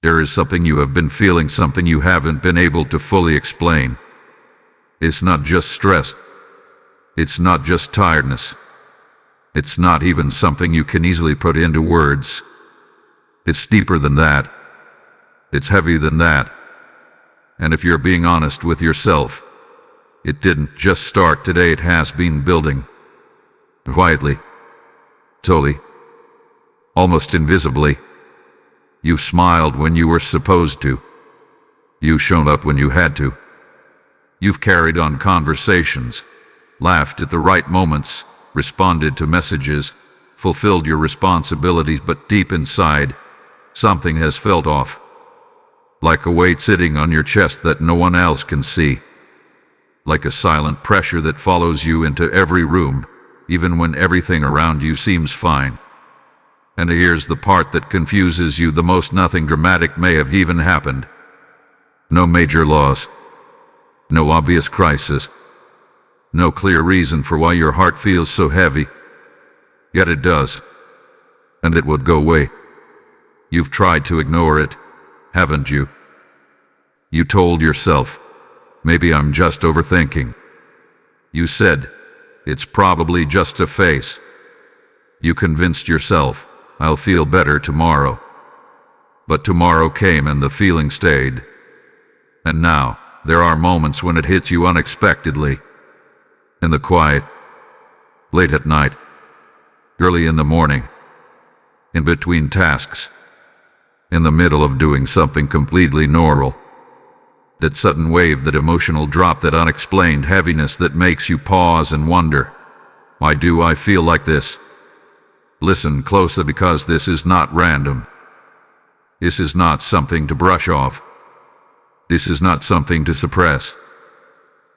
There is something you have been feeling, something you haven't been able to fully explain. It's not just stress. It's not just tiredness. It's not even something you can easily put into words. It's deeper than that. It's heavier than that. And if you're being honest with yourself, it didn't just start today, it has been building. Quietly. Slowly. Almost invisibly. You've smiled when you were supposed to. You've shown up when you had to. You've carried on conversations, laughed at the right moments, responded to messages, fulfilled your responsibilities, but deep inside, something has felt off. Like a weight sitting on your chest that no one else can see. Like a silent pressure that follows you into every room, even when everything around you seems fine. And here's the part that confuses you the most: nothing dramatic may have even happened. No major loss. No obvious crisis. No clear reason for why your heart feels so heavy. Yet it does. And it would go away. You've tried to ignore it, haven't you? You told yourself, maybe I'm just overthinking. You said, it's probably just a phase. You convinced yourself, I'll feel better tomorrow. But tomorrow came and the feeling stayed. And now, there are moments when it hits you unexpectedly. In the quiet, late at night, early in the morning, in between tasks, in the middle of doing something completely normal. That sudden wave, that emotional drop, that unexplained heaviness that makes you pause and wonder, why do I feel like this? Listen closely, because this is not random. This is not something to brush off. This is not something to suppress.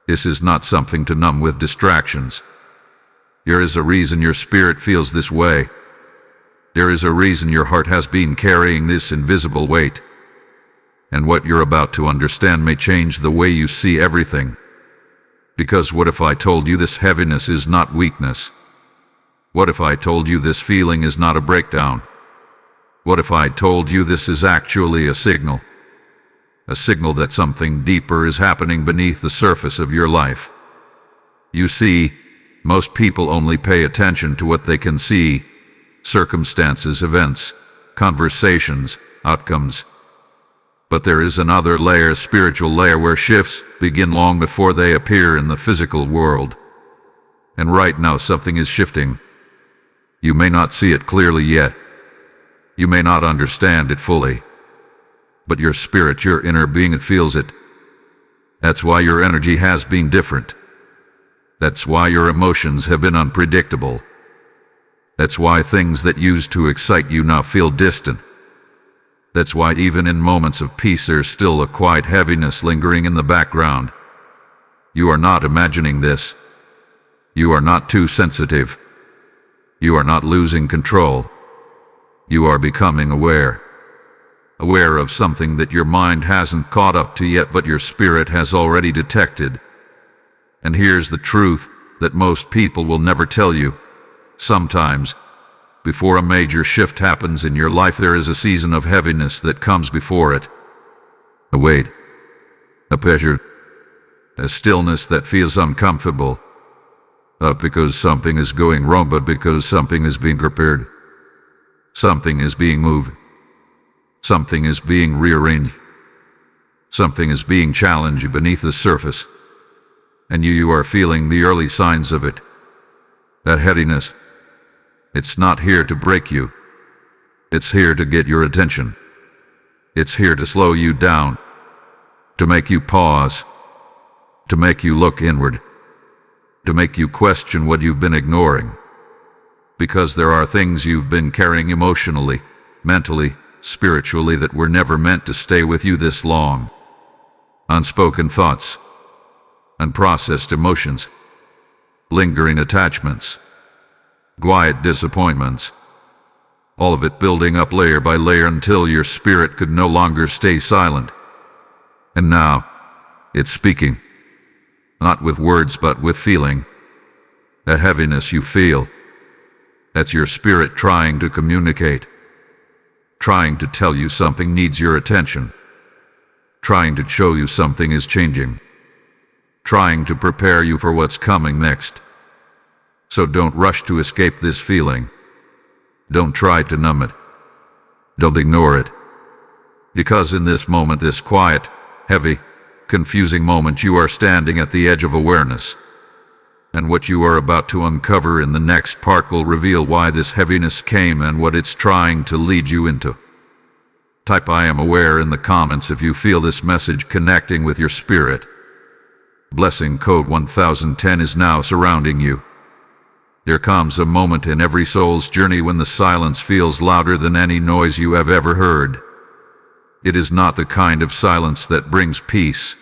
This is not something to numb with distractions. There is a reason your spirit feels this way. There is a reason your heart has been carrying this invisible weight. And what you're about to understand may change the way you see everything. Because what if I told you this heaviness is not weakness? What if I told you this feeling is not a breakdown? What if I told you this is actually a signal? A signal that something deeper is happening beneath the surface of your life. You see, most people only pay attention to what they can see: circumstances, events, conversations, outcomes. But there is another layer, a spiritual layer, where shifts begin long before they appear in the physical world. And right now something is shifting. You may not see it clearly yet. You may not understand it fully. But your spirit, your inner being, it feels it. That's why your energy has been different. That's why your emotions have been unpredictable. That's why things that used to excite you now feel distant. That's why even in moments of peace there's still a quiet heaviness lingering in the background. You are not imagining this. You are not too sensitive. You are not losing control. You are becoming aware. Aware of something that your mind hasn't caught up to yet, but your spirit has already detected. And here's the truth that most people will never tell you. Sometimes, before a major shift happens in your life, there is a season of heaviness that comes before it. A weight, a pressure, a stillness that feels uncomfortable. Not because something is going wrong, but because something is being prepared. Something is being moved. Something is being rearranged. Something is being challenged beneath the surface. And you are feeling the early signs of it. That heaviness. It's not here to break you. It's here to get your attention. It's here to slow you down. To make you pause. To make you look inward. To make you question what you've been ignoring. Because there are things you've been carrying emotionally, mentally, spiritually, that were never meant to stay with you this long. Unspoken thoughts, unprocessed emotions, lingering attachments, quiet disappointments, all of it building up layer by layer until your spirit could no longer stay silent. And now, it's speaking, not with words but with feeling. The heaviness you feel, that's your spirit trying to communicate. trying to tell you something needs your attention, trying to show you something is changing, trying to prepare you for what's coming next. So don't rush to escape this feeling. Don't try to numb it. Don't ignore it. Because in this moment, this quiet, heavy, confusing moment, you are standing at the edge of awareness. And what you are about to uncover in the next part will reveal why this heaviness came and what it's trying to lead you into. Type "I am aware" in the comments if you feel this message connecting with your spirit. Blessing code 1010 is now surrounding you. There comes a moment in every soul's journey when the silence feels louder than any noise you have ever heard. It is not the kind of silence that brings peace.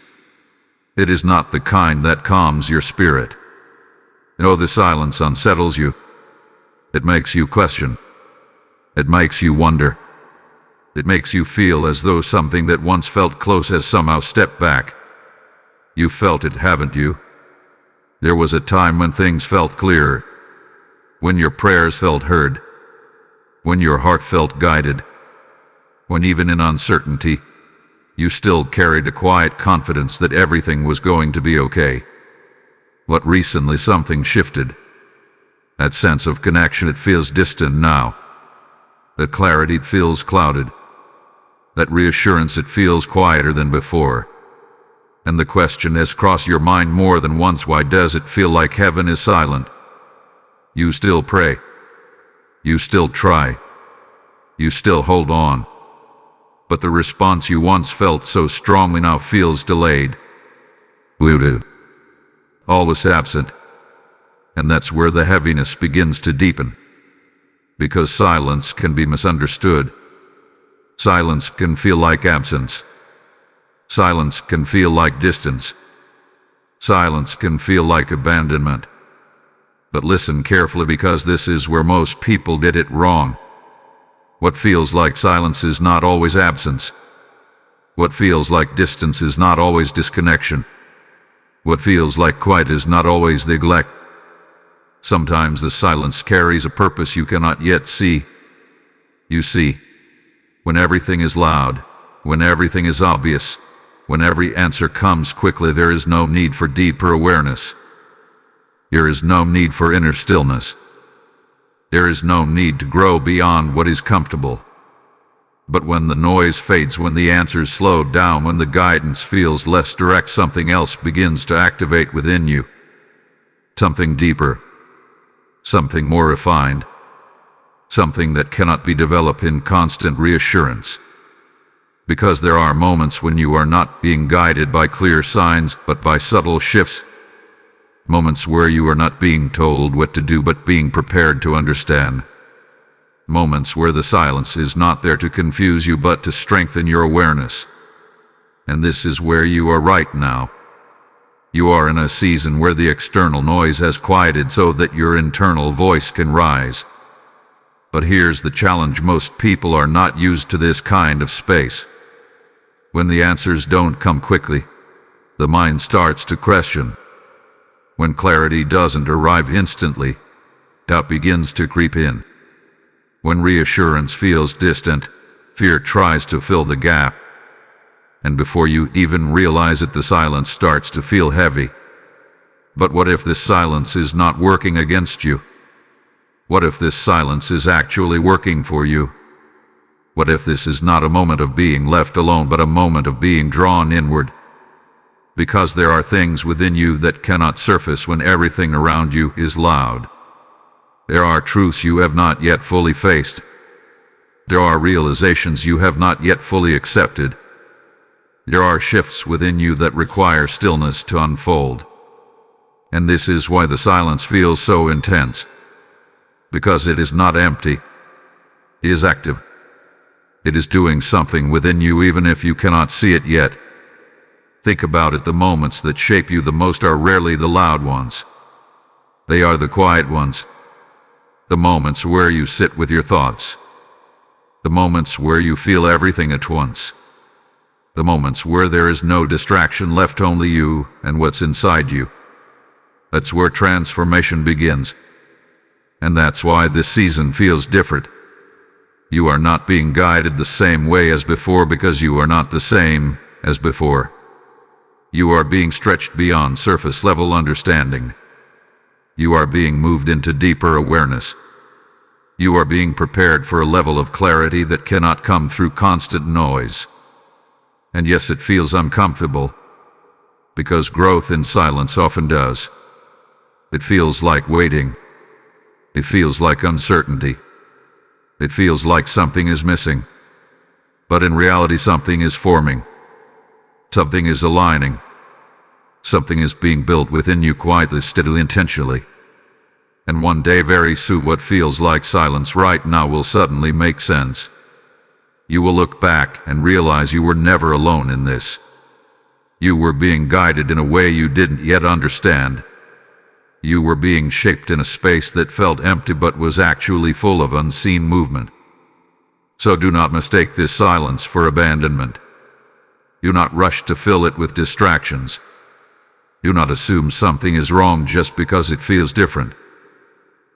It is not the kind that calms your spirit. No, the silence unsettles you. It makes you question. It makes you wonder. It makes you feel as though something that once felt close has somehow stepped back. You felt it, haven't you? There was a time when things felt clearer, when your prayers felt heard, when your heart felt guided, when even in uncertainty, you still carried a quiet confidence that everything was going to be okay. But recently something shifted. That sense of connection, it feels distant now. That clarity, it feels clouded. That reassurance, it feels quieter than before. And the question has crossed your mind more than once: why does it feel like heaven is silent? You still pray. You still try. You still hold on. But the response you once felt so strongly now feels delayed. Voodoo. Always absent. And that's where the heaviness begins to deepen. Because silence can be misunderstood. Silence can feel like absence. Silence can feel like distance. Silence can feel like abandonment. But listen carefully, because this is where most people get it wrong. What feels like silence is not always absence. What feels like distance is not always disconnection. What feels like quiet is not always neglect. Sometimes the silence carries a purpose you cannot yet see. You see, when everything is loud, when everything is obvious, when every answer comes quickly, there is no need for deeper awareness. There is no need for inner stillness. There is no need to grow beyond what is comfortable. But when the noise fades, when the answers slow down, when the guidance feels less direct, something else begins to activate within you. Something deeper. Something more refined. Something that cannot be developed in constant reassurance. Because there are moments when you are not being guided by clear signs, but by subtle shifts. Moments where you are not being told what to do, but being prepared to understand. Moments where the silence is not there to confuse you, but to strengthen your awareness. And this is where you are right now. You are in a season where the external noise has quieted so that your internal voice can rise. But here's the challenge: most people are not used to this kind of space. When the answers don't come quickly, the mind starts to question. When clarity doesn't arrive instantly, doubt begins to creep in. When reassurance feels distant, fear tries to fill the gap. And before you even realize it, the silence starts to feel heavy. But what if this silence is not working against you? What if this silence is actually working for you? What if this is not a moment of being left alone, but a moment of being drawn inward? Because there are things within you that cannot surface when everything around you is loud. There are truths you have not yet fully faced. There are realizations you have not yet fully accepted. There are shifts within you that require stillness to unfold. And this is why the silence feels so intense. Because it is not empty. It is active. It is doing something within you even if you cannot see it yet. Think about it: the moments that shape you the most are rarely the loud ones. They are the quiet ones. The moments where you sit with your thoughts. The moments where you feel everything at once. The moments where there is no distraction left, only you and what's inside you. That's where transformation begins. And that's why this season feels different. You are not being guided the same way as before because you are not the same as before. You are being stretched beyond surface-level understanding. You are being moved into deeper awareness. You are being prepared for a level of clarity that cannot come through constant noise. And yes, it feels uncomfortable, because growth in silence often does. It feels like waiting. It feels like uncertainty. It feels like something is missing. But in reality, something is forming. Something is aligning. Something is being built within you quietly, steadily, intentionally. And one day, very soon, what feels like silence right now will suddenly make sense. You will look back and realize you were never alone in this. You were being guided in a way you didn't yet understand. You were being shaped in a space that felt empty but was actually full of unseen movement. So do not mistake this silence for abandonment. Do not rush to fill it with distractions. Do not assume something is wrong just because it feels different.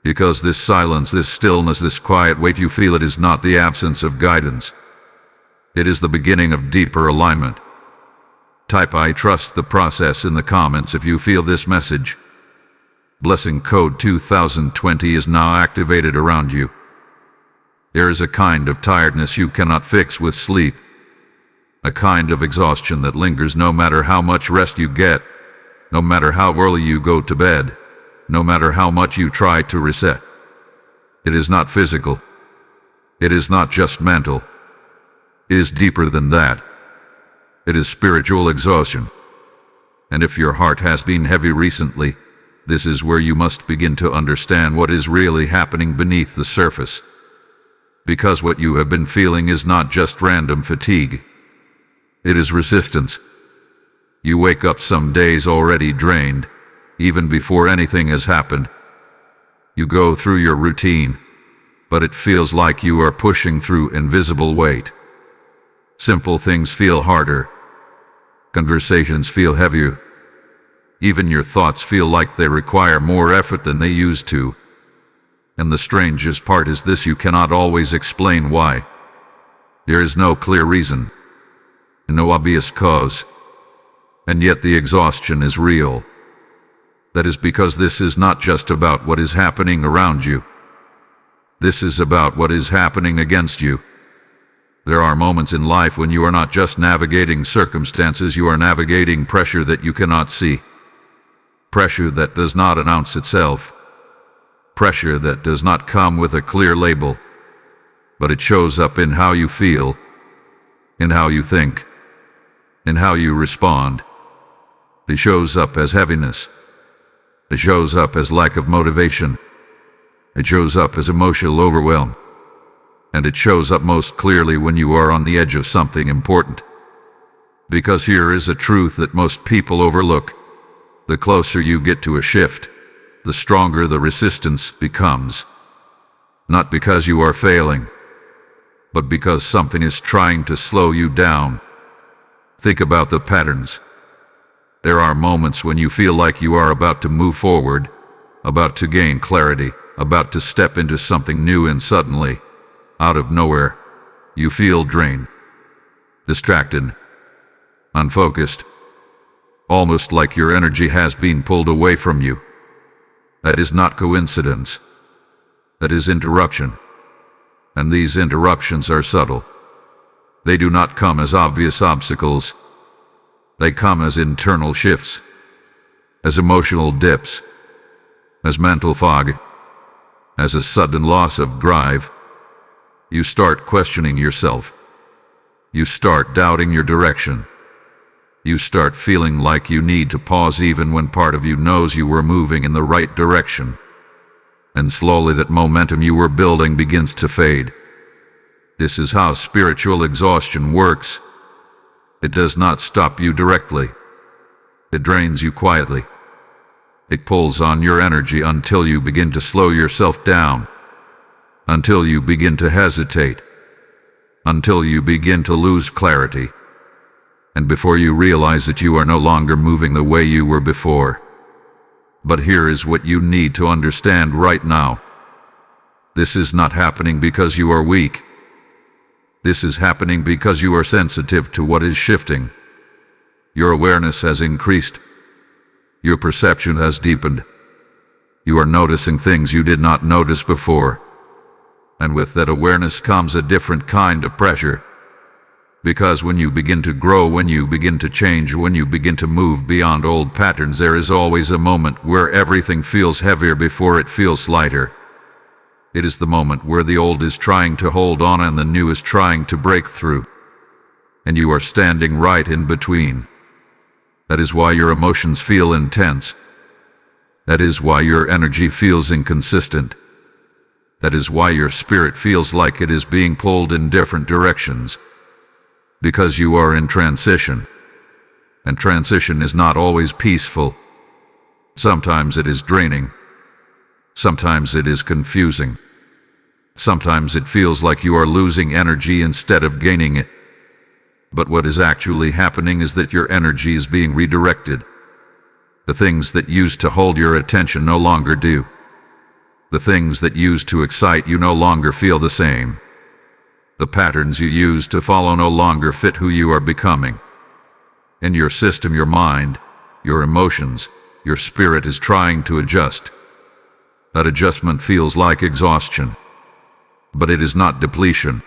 Because this silence, this stillness, this quiet wait you feel, it is not the absence of guidance. It is the beginning of deeper alignment. Type "I trust the process" in the comments if you feel this message. Blessing code 2020 is now activated around you. There is a kind of tiredness you cannot fix with sleep. A kind of exhaustion that lingers no matter how much rest you get, no matter how early you go to bed, no matter how much you try to reset. It is not physical. It is not just mental. It is deeper than that. It is spiritual exhaustion. And if your heart has been heavy recently, this is where you must begin to understand what is really happening beneath the surface. Because what you have been feeling is not just random fatigue. It is resistance. You wake up some days already drained, even before anything has happened. You go through your routine, but it feels like you are pushing through invisible weight. Simple things feel harder. Conversations feel heavier. Even your thoughts feel like they require more effort than they used to. And the strangest part is this: you cannot always explain why. There is no clear reason, no obvious cause. And yet the exhaustion is real. That is because this is not just about what is happening around you. This is about what is happening against you. There are moments in life when you are not just navigating circumstances, you are navigating pressure that you cannot see. Pressure that does not announce itself. Pressure that does not come with a clear label. But it shows up in how you feel, in how you think, in how you respond. It shows up as heaviness. It shows up as lack of motivation. It shows up as emotional overwhelm. And it shows up most clearly when you are on the edge of something important. Because here is a truth that most people overlook. The closer you get to a shift, the stronger the resistance becomes. Not because you are failing, but because something is trying to slow you down. Think about the patterns. There are moments when you feel like you are about to move forward, about to gain clarity, about to step into something new, and suddenly, out of nowhere, you feel drained, distracted, unfocused, almost like your energy has been pulled away from you. That is not coincidence. That is interruption. And these interruptions are subtle. They do not come as obvious obstacles. They come as internal shifts, as emotional dips, as mental fog, as a sudden loss of drive. You start questioning yourself. You start doubting your direction. You start feeling like you need to pause even when part of you knows you were moving in the right direction. And slowly that momentum you were building begins to fade. This is how spiritual exhaustion works. It does not stop you directly. It drains you quietly. It pulls on your energy until you begin to slow yourself down, until you begin to hesitate, until you begin to lose clarity. And before you realize that you are no longer moving the way you were before. But here is what you need to understand right now. This is not happening because you are weak. This is happening because you are sensitive to what is shifting. Your awareness has increased. Your perception has deepened. You are noticing things you did not notice before. And with that awareness comes a different kind of pressure. Because when you begin to grow, when you begin to change, when you begin to move beyond old patterns, there is always a moment where everything feels heavier before it feels lighter. It is the moment where the old is trying to hold on and the new is trying to break through. And you are standing right in between. That is why your emotions feel intense. That is why your energy feels inconsistent. That is why your spirit feels like it is being pulled in different directions. Because you are in transition. And transition is not always peaceful. Sometimes it is draining. Sometimes it is confusing. Sometimes it feels like you are losing energy instead of gaining it. But what is actually happening is that your energy is being redirected. The things that used to hold your attention no longer do. The things that used to excite you no longer feel the same. The patterns you used to follow no longer fit who you are becoming. In your system, your mind, your emotions, your spirit is trying to adjust. That adjustment feels like exhaustion. But it is not depletion.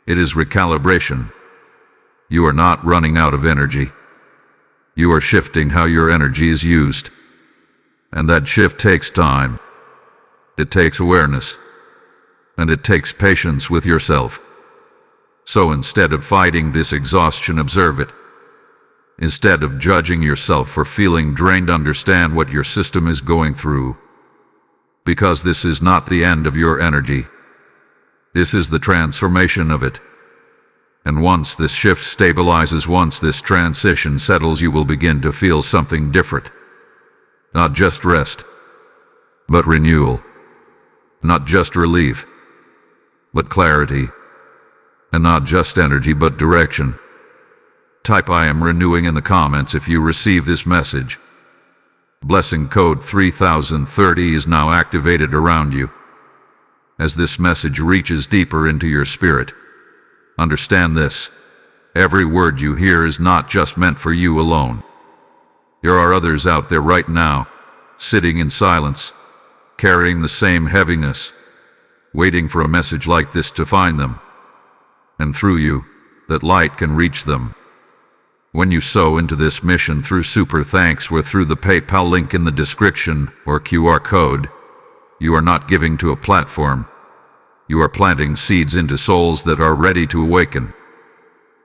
It is recalibration. You are not running out of energy. You are shifting how your energy is used. And that shift takes time. It takes awareness. And it takes patience with yourself. So instead of fighting this exhaustion, observe it. Instead of judging yourself for feeling drained, understand what your system is going through. Because this is not the end of your energy. This is the transformation of it. And once this shift stabilizes, once this transition settles, you will begin to feel something different. Not just rest, but renewal. Not just relief, but clarity. And not just energy, but direction. Type "I am renewing" in the comments if you receive this message. Blessing code 3030 is now activated around you. As this message reaches deeper into your spirit, understand this: every word you hear is not just meant for you alone. There are others out there right now, sitting in silence, carrying the same heaviness, waiting for a message like this to find them. And through you, that light can reach them. When you sow into this mission through Super Thanks or through the PayPal link in the description or QR code, you are not giving to a platform. You are planting seeds into souls that are ready to awaken.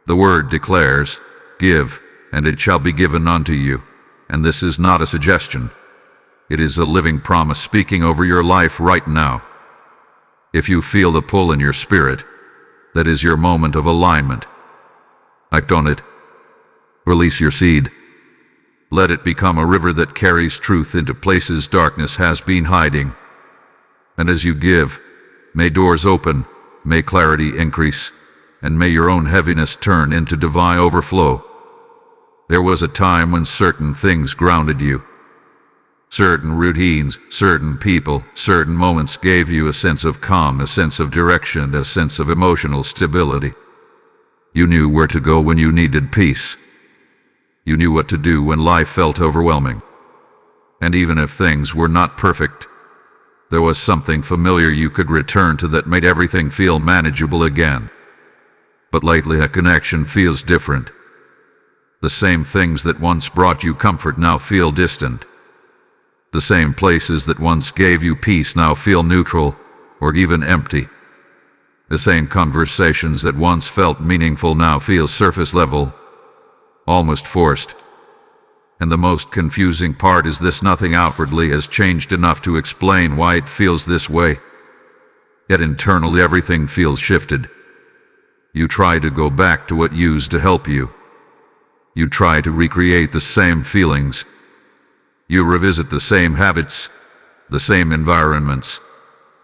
The word declares, "Give, and it shall be given unto you." And this is not a suggestion. It is a living promise speaking over your life right now. If you feel the pull in your spirit, that is your moment of alignment. Act on it. Release your seed. Let it become a river that carries truth into places darkness has been hiding. And as you give, may doors open, may clarity increase, and may your own heaviness turn into divine overflow. There was a time when certain things grounded you. Certain routines, certain people, certain moments gave you a sense of calm, a sense of direction, a sense of emotional stability. You knew where to go when you needed peace. You knew what to do when life felt overwhelming. And even if things were not perfect, there was something familiar you could return to that made everything feel manageable again. But lately a connection feels different. The same things that once brought you comfort now feel distant. The same places that once gave you peace now feel neutral or even empty. The same conversations that once felt meaningful now feel surface level, almost forced. And the most confusing part is this: nothing outwardly has changed enough to explain why it feels this way. Yet internally everything feels shifted. You try to go back to what used to help you. You try to recreate the same feelings. You revisit the same habits, the same environments,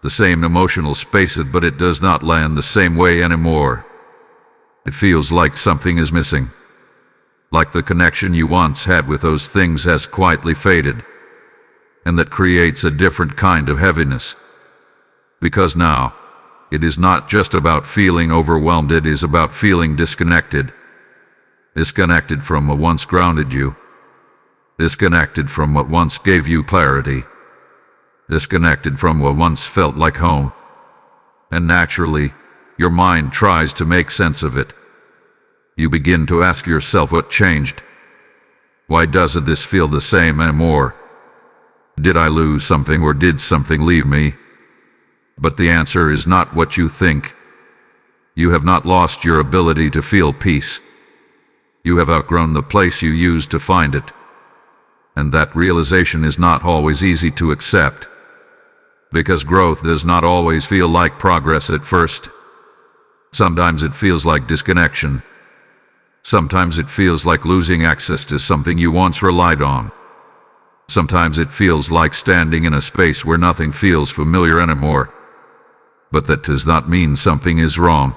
the same emotional spaces, but it does not land the same way anymore. It feels like something is missing. Like the connection you once had with those things has quietly faded. And that creates a different kind of heaviness. Because now, It is not just about feeling overwhelmed, it is about feeling disconnected. Disconnected from what once grounded you. Disconnected from what once gave you clarity. Disconnected from what once felt like home. And naturally, your mind tries to make sense of it. You begin to ask yourself what changed. Why doesn't this feel the same anymore? Did I lose something or did something leave me? But the answer is not what you think. You have not lost your ability to feel peace. You have outgrown the place you used to find it. And that realization is not always easy to accept. Because growth does not always feel like progress at first. Sometimes it feels like disconnection. Sometimes it feels like losing access to something you once relied on. Sometimes it feels like standing in a space where nothing feels familiar anymore. But that does not mean something is wrong.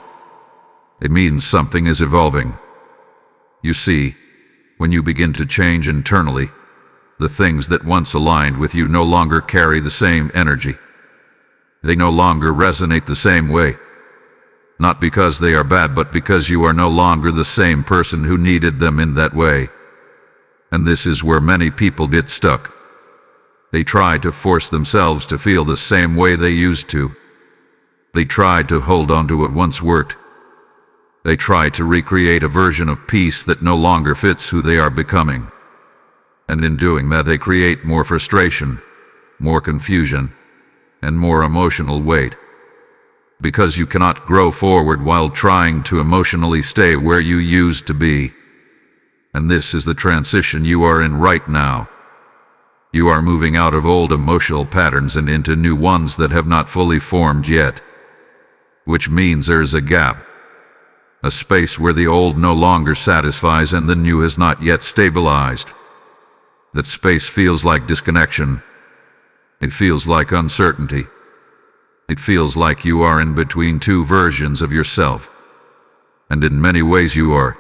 It means something is evolving. You see, when you begin to change internally, the things that once aligned with you no longer carry the same energy. They no longer resonate the same way. Not because they are bad, but because you are no longer the same person who needed them in that way. And this is where many people get stuck. They try to force themselves to feel the same way they used to. They try to hold on to what once worked. They try to recreate a version of peace that no longer fits who they are becoming. And in doing that, they create more frustration, more confusion, and more emotional weight. Because you cannot grow forward while trying to emotionally stay where you used to be. And this is the transition you are in right now. You are moving out of old emotional patterns and into new ones that have not fully formed yet. Which means there is a gap. A space where the old no longer satisfies and the new has not yet stabilized. That space feels like disconnection. It feels like uncertainty. It feels like you are in between two versions of yourself. And in many ways you are.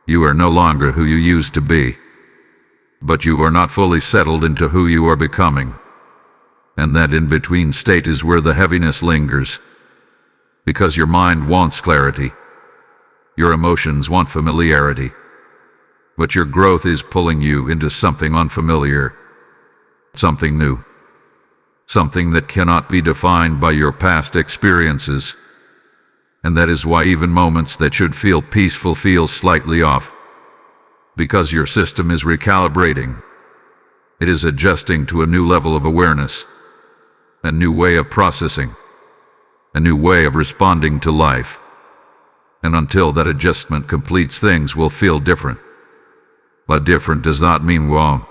You are no longer who you used to be. But you are not fully settled into who you are becoming. And that in-between state is where the heaviness lingers. Because your mind wants clarity. Your emotions want familiarity. But your growth is pulling you into something unfamiliar. Something new. Something that cannot be defined by your past experiences. And that is why even moments that should feel peaceful feel slightly off. Because your system is recalibrating. It is adjusting to a new level of awareness. A new way of processing. A new way of responding to life. And until that adjustment completes, things will feel different. But different does not mean wrong.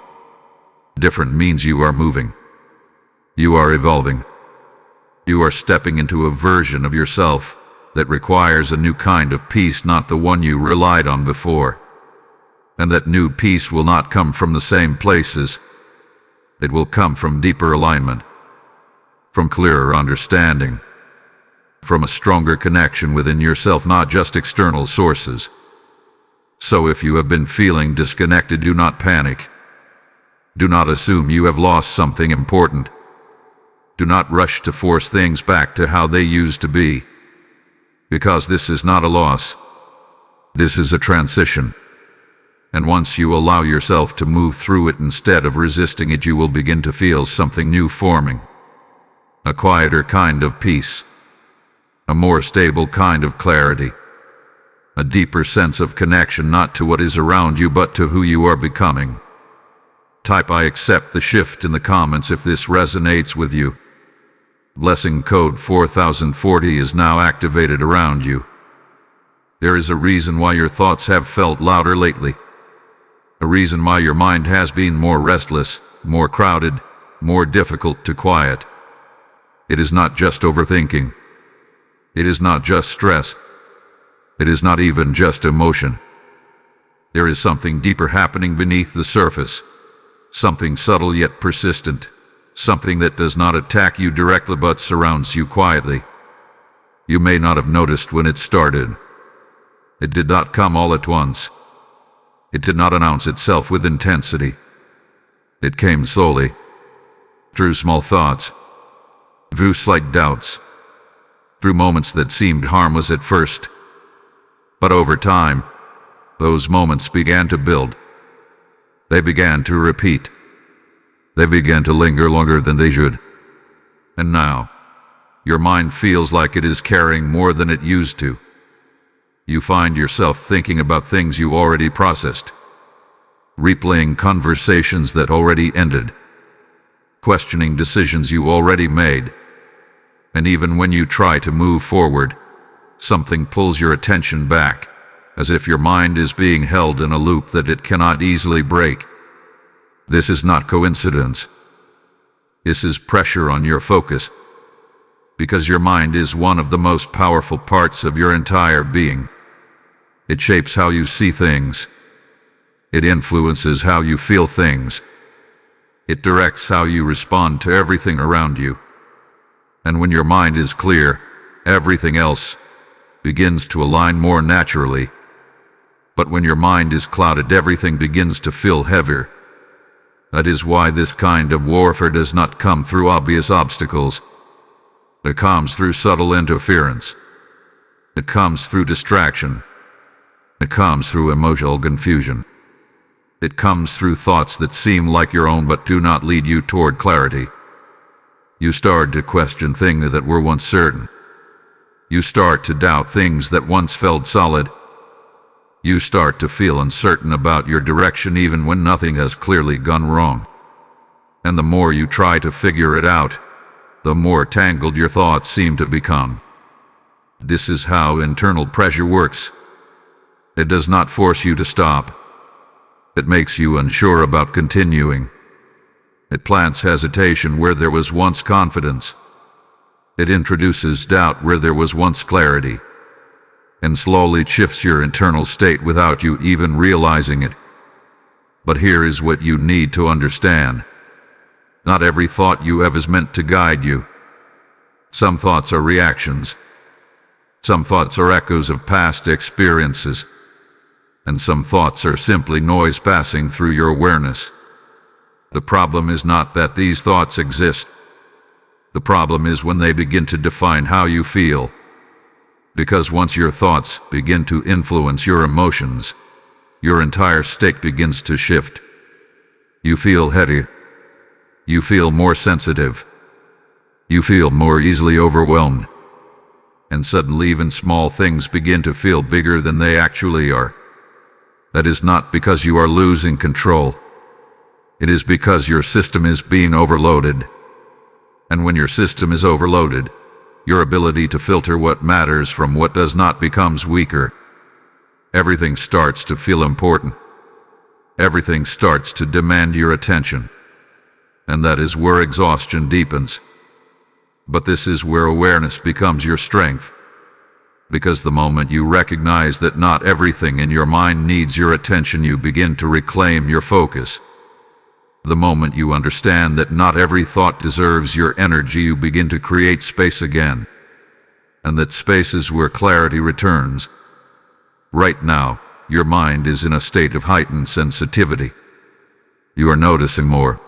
Different means you are moving. You are evolving. You are stepping into a version of yourself that requires a new kind of peace, not the one you relied on before. And that new peace will not come from the same places. It will come from deeper alignment, from clearer understanding, from a stronger connection within yourself, not just external sources. So if you have been feeling disconnected, do not panic. Do not assume you have lost something important. Do not rush to force things back to how they used to be. Because this is not a loss. This is a transition. And once you allow yourself to move through it instead of resisting it, you will begin to feel something new forming. A quieter kind of peace. A more stable kind of clarity. A deeper sense of connection, not to what is around you, but to who you are becoming. Type "I accept" the shift in the comments if this resonates with you. Blessing code 4040 is now activated around you. There is a reason why your thoughts have felt louder lately. A reason why your mind has been more restless, more crowded, more difficult to quiet. It is not just overthinking. It is not just stress. It is not even just emotion. There is something deeper happening beneath the surface. Something subtle yet persistent. Something that does not attack you directly but surrounds you quietly. You may not have noticed when it started. It did not come all at once. It did not announce itself with intensity. It came slowly, through small thoughts, through slight doubts, through moments that seemed harmless at first. But over time, those moments began to build. They began to repeat. They began to linger longer than they should. And now, your mind feels like it is carrying more than it used to. You find yourself thinking about things you already processed, replaying conversations that already ended, questioning decisions you already made. And even when you try to move forward, something pulls your attention back, as if your mind is being held in a loop that it cannot easily break. This is not coincidence. This is pressure on your focus, because your mind is one of the most powerful parts of your entire being. It shapes how you see things. It influences how you feel things. It directs how you respond to everything around you. And when your mind is clear, everything else begins to align more naturally. But when your mind is clouded, everything begins to feel heavier. That is why this kind of warfare does not come through obvious obstacles. It comes through subtle interference. It comes through distraction. It comes through emotional confusion. It comes through thoughts that seem like your own but do not lead you toward clarity. You start to question things that were once certain. You start to doubt things that once felt solid. You start to feel uncertain about your direction even when nothing has clearly gone wrong. And the more you try to figure it out, the more tangled your thoughts seem to become. This is how internal pressure works. It does not force you to stop. It makes you unsure about continuing. It plants hesitation where there was once confidence. It introduces doubt where there was once clarity, and slowly shifts your internal state without you even realizing it. But here is what you need to understand. Not every thought you have is meant to guide you. Some thoughts are reactions. Some thoughts are echoes of past experiences. And some thoughts are simply noise passing through your awareness. The problem is not that these thoughts exist. The problem is when they begin to define how you feel. Because once your thoughts begin to influence your emotions, your entire state begins to shift. You feel heady. You feel more sensitive. You feel more easily overwhelmed. And suddenly even small things begin to feel bigger than they actually are. That is not because you are losing control. It is because your system is being overloaded. And when your system is overloaded, your ability to filter what matters from what does not becomes weaker. Everything starts to feel important. Everything starts to demand your attention. And that is where exhaustion deepens. But this is where awareness becomes your strength. Because the moment you recognize that not everything in your mind needs your attention, you begin to reclaim your focus. The moment you understand that not every thought deserves your energy, you begin to create space again. And that space is where clarity returns. Right now, your mind is in a state of heightened sensitivity. You are noticing more,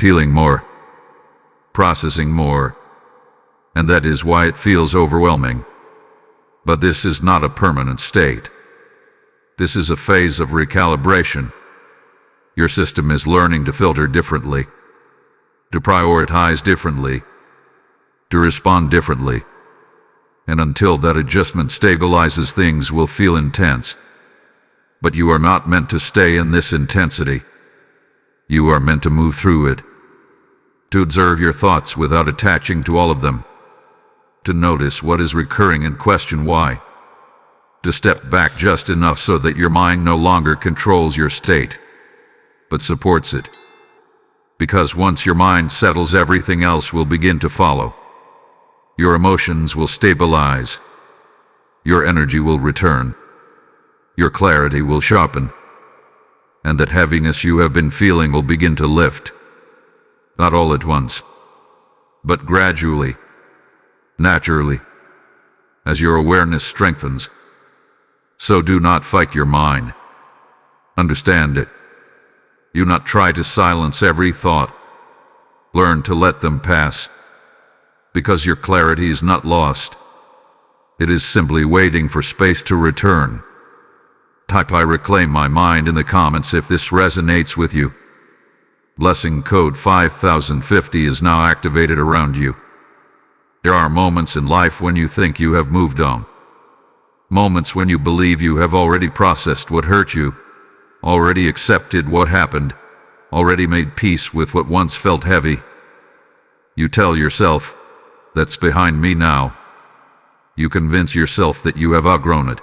feeling more, processing more. And that is why it feels overwhelming. But this is not a permanent state. This is a phase of recalibration. Your system is learning to filter differently, to prioritize differently, to respond differently. And until that adjustment stabilizes, things will feel intense. But you are not meant to stay in this intensity. You are meant to move through it, to observe your thoughts without attaching to all of them, to notice what is recurring and question why, to step back just enough so that your mind no longer controls your state, but supports it. Because once your mind settles, everything else will begin to follow. Your emotions will stabilize. Your energy will return. Your clarity will sharpen. And that heaviness you have been feeling will begin to lift. Not all at once, but gradually, naturally, as your awareness strengthens. So do not fight your mind. Understand it. Do not try to silence every thought. Learn to let them pass. because your clarity is not lost. It is simply waiting for space to return. Type "I reclaim my mind" in the comments if this resonates with you. Blessing code 5050 is now activated around you. There are moments in life when you think you have moved on. Moments when you believe you have already processed what hurt you, already accepted what happened, already made peace with what once felt heavy. You tell yourself, "That's behind me now." You convince yourself that you have outgrown it.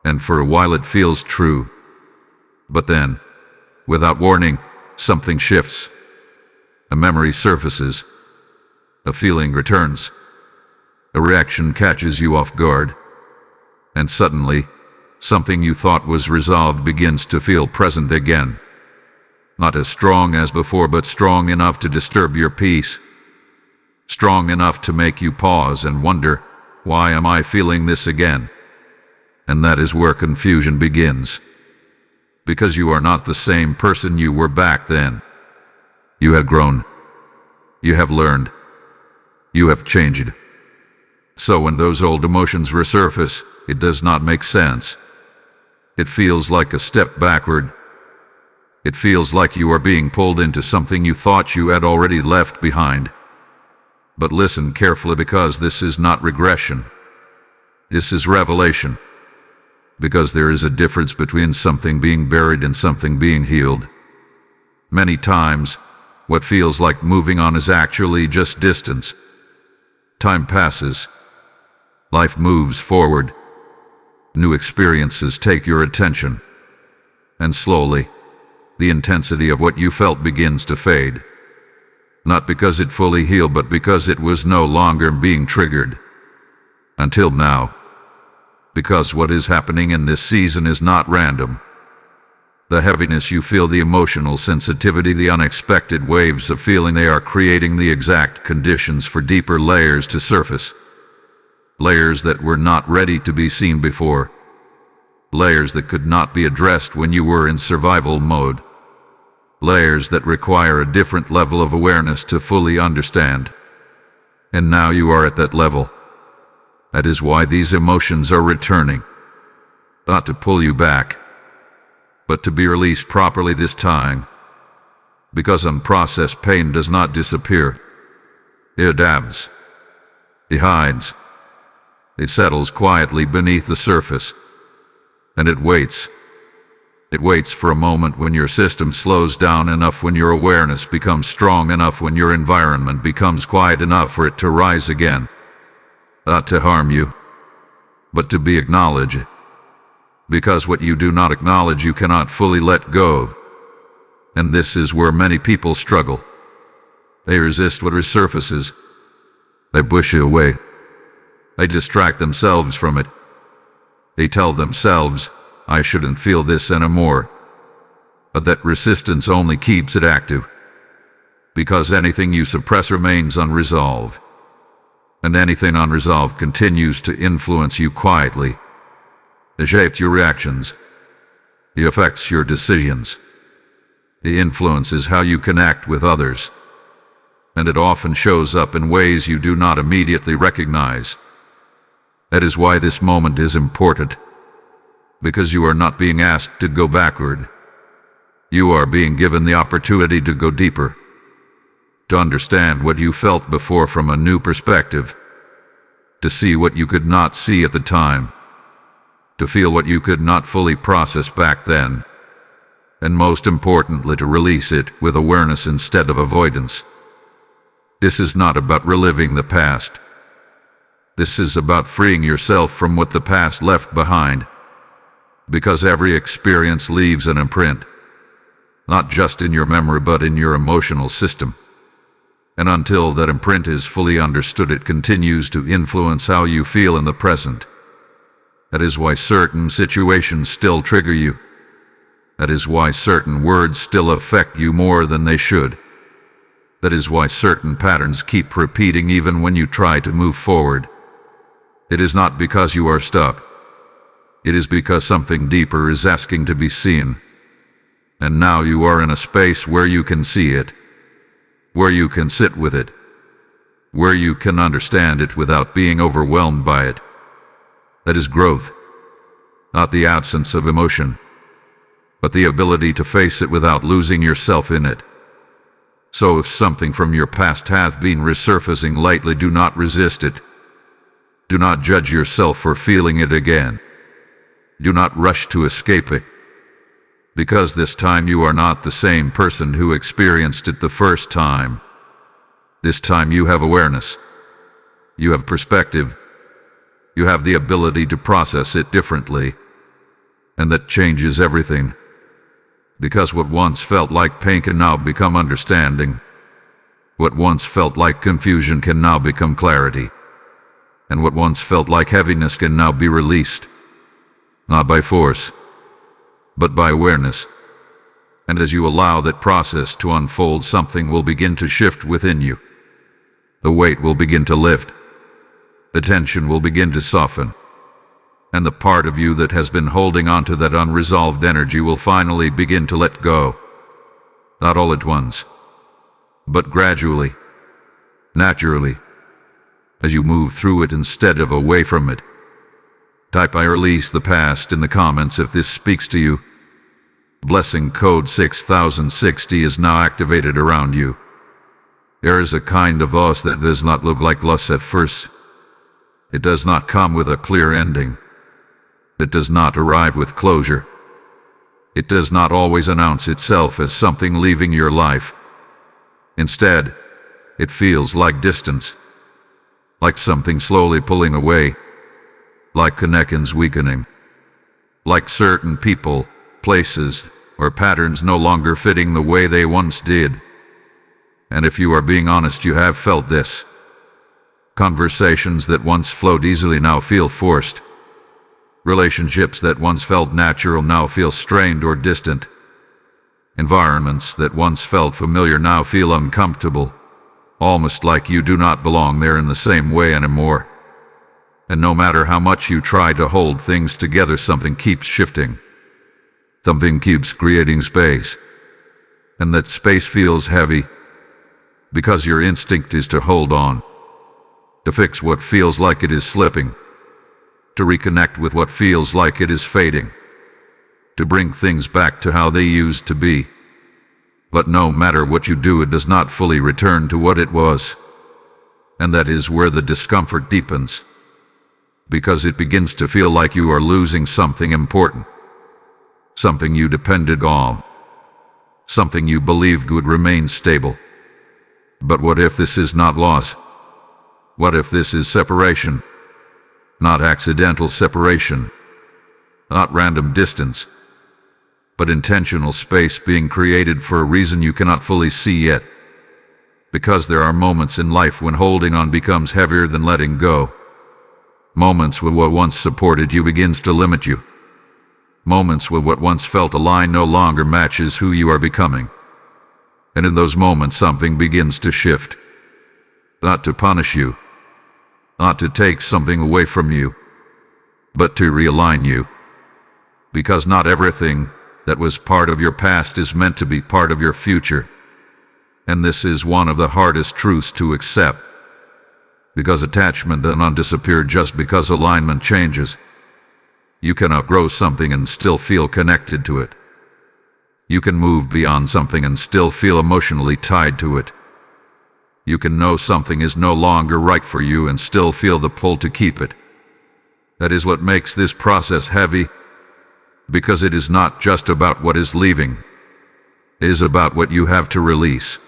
And for a while it feels true. But then, without warning, something shifts. A memory surfaces. A feeling returns. A reaction catches you off guard. And suddenly, something you thought was resolved begins to feel present again. Not as strong as before, but strong enough to disturb your peace. Strong enough to make you pause and wonder, why am I feeling this again? And that is where confusion begins. Because you are not the same person you were back then. You have grown. You have learned. You have changed. So when those old emotions resurface, it does not make sense. It feels like a step backward. It feels like you are being pulled into something you thought you had already left behind. But listen carefully, because this is not regression. This is revelation. Because there is a difference between something being buried and something being healed. Many times, what feels like moving on is actually just distance. Time passes. Life moves forward. New experiences take your attention. And slowly, the intensity of what you felt begins to fade. Not because it fully healed, but because it was no longer being triggered. Until now. Because what is happening in this season is not random. The heaviness you feel, the emotional sensitivity, the unexpected waves of feeling, they are creating the exact conditions for deeper layers to surface. Layers that were not ready to be seen before. Layers that could not be addressed when you were in survival mode. Layers that require a different level of awareness to fully understand. And now you are at that level. That is why these emotions are returning. Not to pull you back, but to be released properly this time. Because unprocessed pain does not disappear. It adapts. It hides. It settles quietly beneath the surface. And it waits. It waits for a moment when your system slows down enough, when your awareness becomes strong enough, when your environment becomes quiet enough for it to rise again. Not to harm you, but to be acknowledged. Because what you do not acknowledge, you cannot fully let go of. And this is where many people struggle. They resist what resurfaces. They push it away. They distract themselves from it. They tell themselves, "I shouldn't feel this anymore." But that resistance only keeps it active. Because anything you suppress remains unresolved. And anything unresolved continues to influence you quietly. It shapes your reactions. It affects your decisions. It influences how you connect with others. And it often shows up in ways you do not immediately recognize. That is why this moment is important. Because you are not being asked to go backward. You are being given the opportunity to go deeper. To understand what you felt before from a new perspective. To see what you could not see at the time. To feel what you could not fully process back then. And most importantly, to release it with awareness instead of avoidance. This is not about reliving the past. This is about freeing yourself from what the past left behind. Because every experience leaves an imprint. Not just in your memory, but in your emotional system. And until that imprint is fully understood, it continues to influence how you feel in the present. That is why certain situations still trigger you. That is why certain words still affect you more than they should. That is why certain patterns keep repeating even when you try to move forward. It is not because you are stuck. It is because something deeper is asking to be seen. And now you are in a space where you can see it. Where you can sit with it. where you can understand it without being overwhelmed by it. That is growth, not the absence of emotion, but the ability to face it without losing yourself in it. So if something from your past hath been resurfacing lately, do not resist it. Do not judge yourself for feeling it again. Do not rush to escape it, because this time you are not the same person who experienced it the first time. This time you have awareness. You have perspective. You have the ability to process it differently. And that changes everything. Because what once felt like pain can now become understanding. What once felt like confusion can now become clarity. And what once felt like heaviness can now be released. Not by force, but by awareness. And as you allow that process to unfold, something will begin to shift within you. The weight will begin to lift. The tension will begin to soften. And the part of you that has been holding on to that unresolved energy will finally begin to let go. Not all at once, but gradually, naturally, as you move through it instead of away from it. Type "I release the past" in the comments if this speaks to you. Blessing code 6060 is now activated around you. There is a kind of loss that does not look like loss at first. It does not come with a clear ending. It does not arrive with closure. It does not always announce itself as something leaving your life. Instead, it feels like distance, like something slowly pulling away, like connections weakening, like certain people, places, or patterns no longer fitting the way they once did. And if you are being honest, you have felt this. Conversations that once flowed easily now feel forced. Relationships that once felt natural now feel strained or distant. Environments that once felt familiar now feel uncomfortable, almost like you do not belong there in the same way anymore. And no matter how much you try to hold things together, something keeps shifting. Something keeps creating space. And that space feels heavy, because your instinct is to hold on, to fix what feels like it is slipping, to reconnect with what feels like it is fading, to bring things back to how they used to be. But no matter what you do, it does not fully return to what it was. And that is where the discomfort deepens, because it begins to feel like you are losing something important, something you depended on, something you believed would remain stable. But what if this is not loss? What if this is separation? Not accidental separation, not random distance, but intentional space being created for a reason you cannot fully see yet. Because there are moments in life when holding on becomes heavier than letting go. Moments when what once supported you begins to limit you. Moments when what once felt aligned no longer matches who you are becoming. And in those moments something begins to shift. Not to punish you, not to take something away from you, but to realign you. Because not everything that was part of your past is meant to be part of your future. And this is one of the hardest truths to accept. Because attachment does not disappear just because alignment changes. You can outgrow something and still feel connected to it. You can move beyond something and still feel emotionally tied to it. You can know something is no longer right for you and still feel the pull to keep it. That is what makes this process heavy, because it is not just about what is leaving. It is about what you have to release.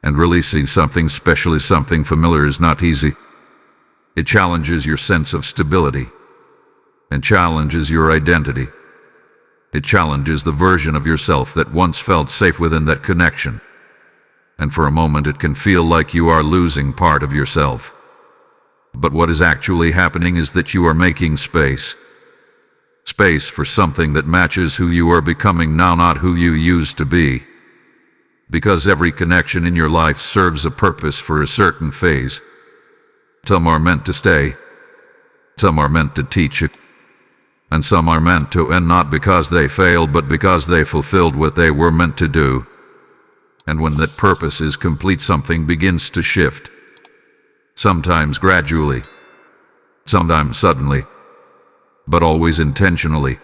And releasing something, especially something familiar, is not easy. It challenges your sense of stability, and challenges your identity. It challenges the version of yourself that once felt safe within that connection. And for a moment it can feel like you are losing part of yourself. But what is actually happening is that you are making space. Space for something that matches who you are becoming now, not who you used to be. Because every connection in your life serves a purpose for a certain phase. Some are meant to stay. Some are meant to teach you. And some are meant to end, not because they failed, but because they fulfilled what they were meant to do. And when that purpose is complete, something begins to shift. Sometimes gradually, sometimes suddenly, but always intentionally.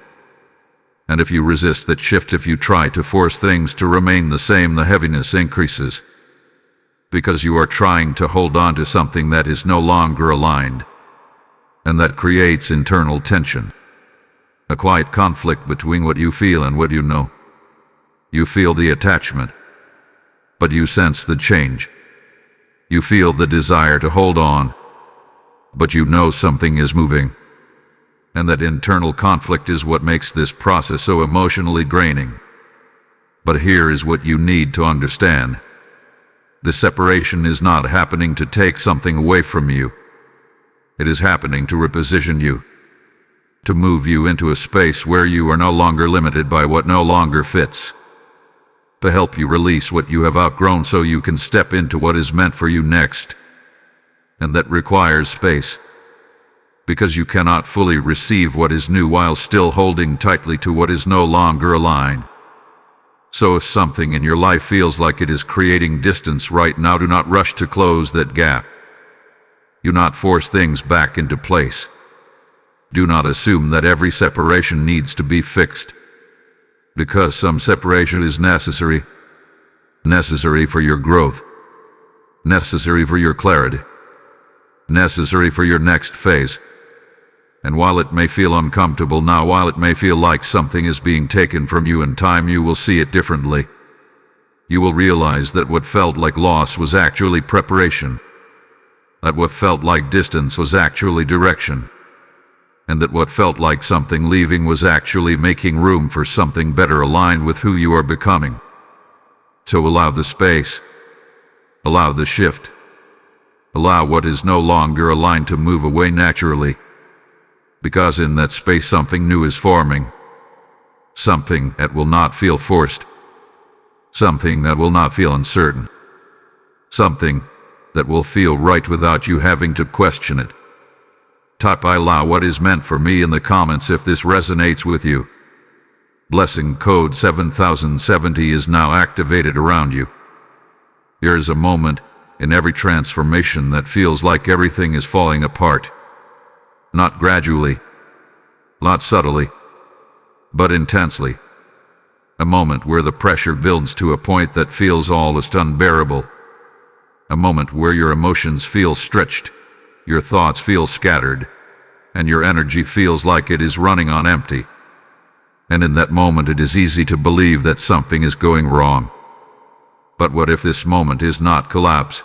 And if you resist that shift, if you try to force things to remain the same, the heaviness increases, because you are trying to hold on to something that is no longer aligned, and that creates internal tension, a quiet conflict between what you feel and what you know. You feel the attachment, but you sense the change. You feel the desire to hold on, but you know something is moving. And that internal conflict is what makes this process so emotionally draining. But here is what you need to understand. The separation is not happening to take something away from you. It is happening to reposition you, to move you into a space where you are no longer limited by what no longer fits, to help you release what you have outgrown so you can step into what is meant for you next. And that requires space, because you cannot fully receive what is new while still holding tightly to what is no longer aligned. So if something in your life feels like it is creating distance right now, do not rush to close that gap. Do not force things back into place. Do not assume that every separation needs to be fixed, because some separation is necessary. Necessary for your growth, necessary for your clarity, necessary for your next phase. And while it may feel uncomfortable now, while it may feel like something is being taken from you in time, you will see it differently. You will realize that what felt like loss was actually preparation, that what felt like distance was actually direction, and that what felt like something leaving was actually making room for something better aligned with who you are becoming. So allow the space, allow the shift, allow what is no longer aligned to move away naturally. Because in that space something new is forming, something that will not feel forced, something that will not feel uncertain, something that will feel right without you having to question it. Type "I allow what is meant for me" in the comments if this resonates with you. Blessing code 7070 is now activated around you. There is a moment in every transformation that feels like everything is falling apart. Not gradually, not subtly, but intensely. A moment where the pressure builds to a point that feels almost unbearable. A moment where your emotions feel stretched, your thoughts feel scattered, and your energy feels like it is running on empty. And in that moment it is easy to believe that something is going wrong. But what if this moment is not collapse?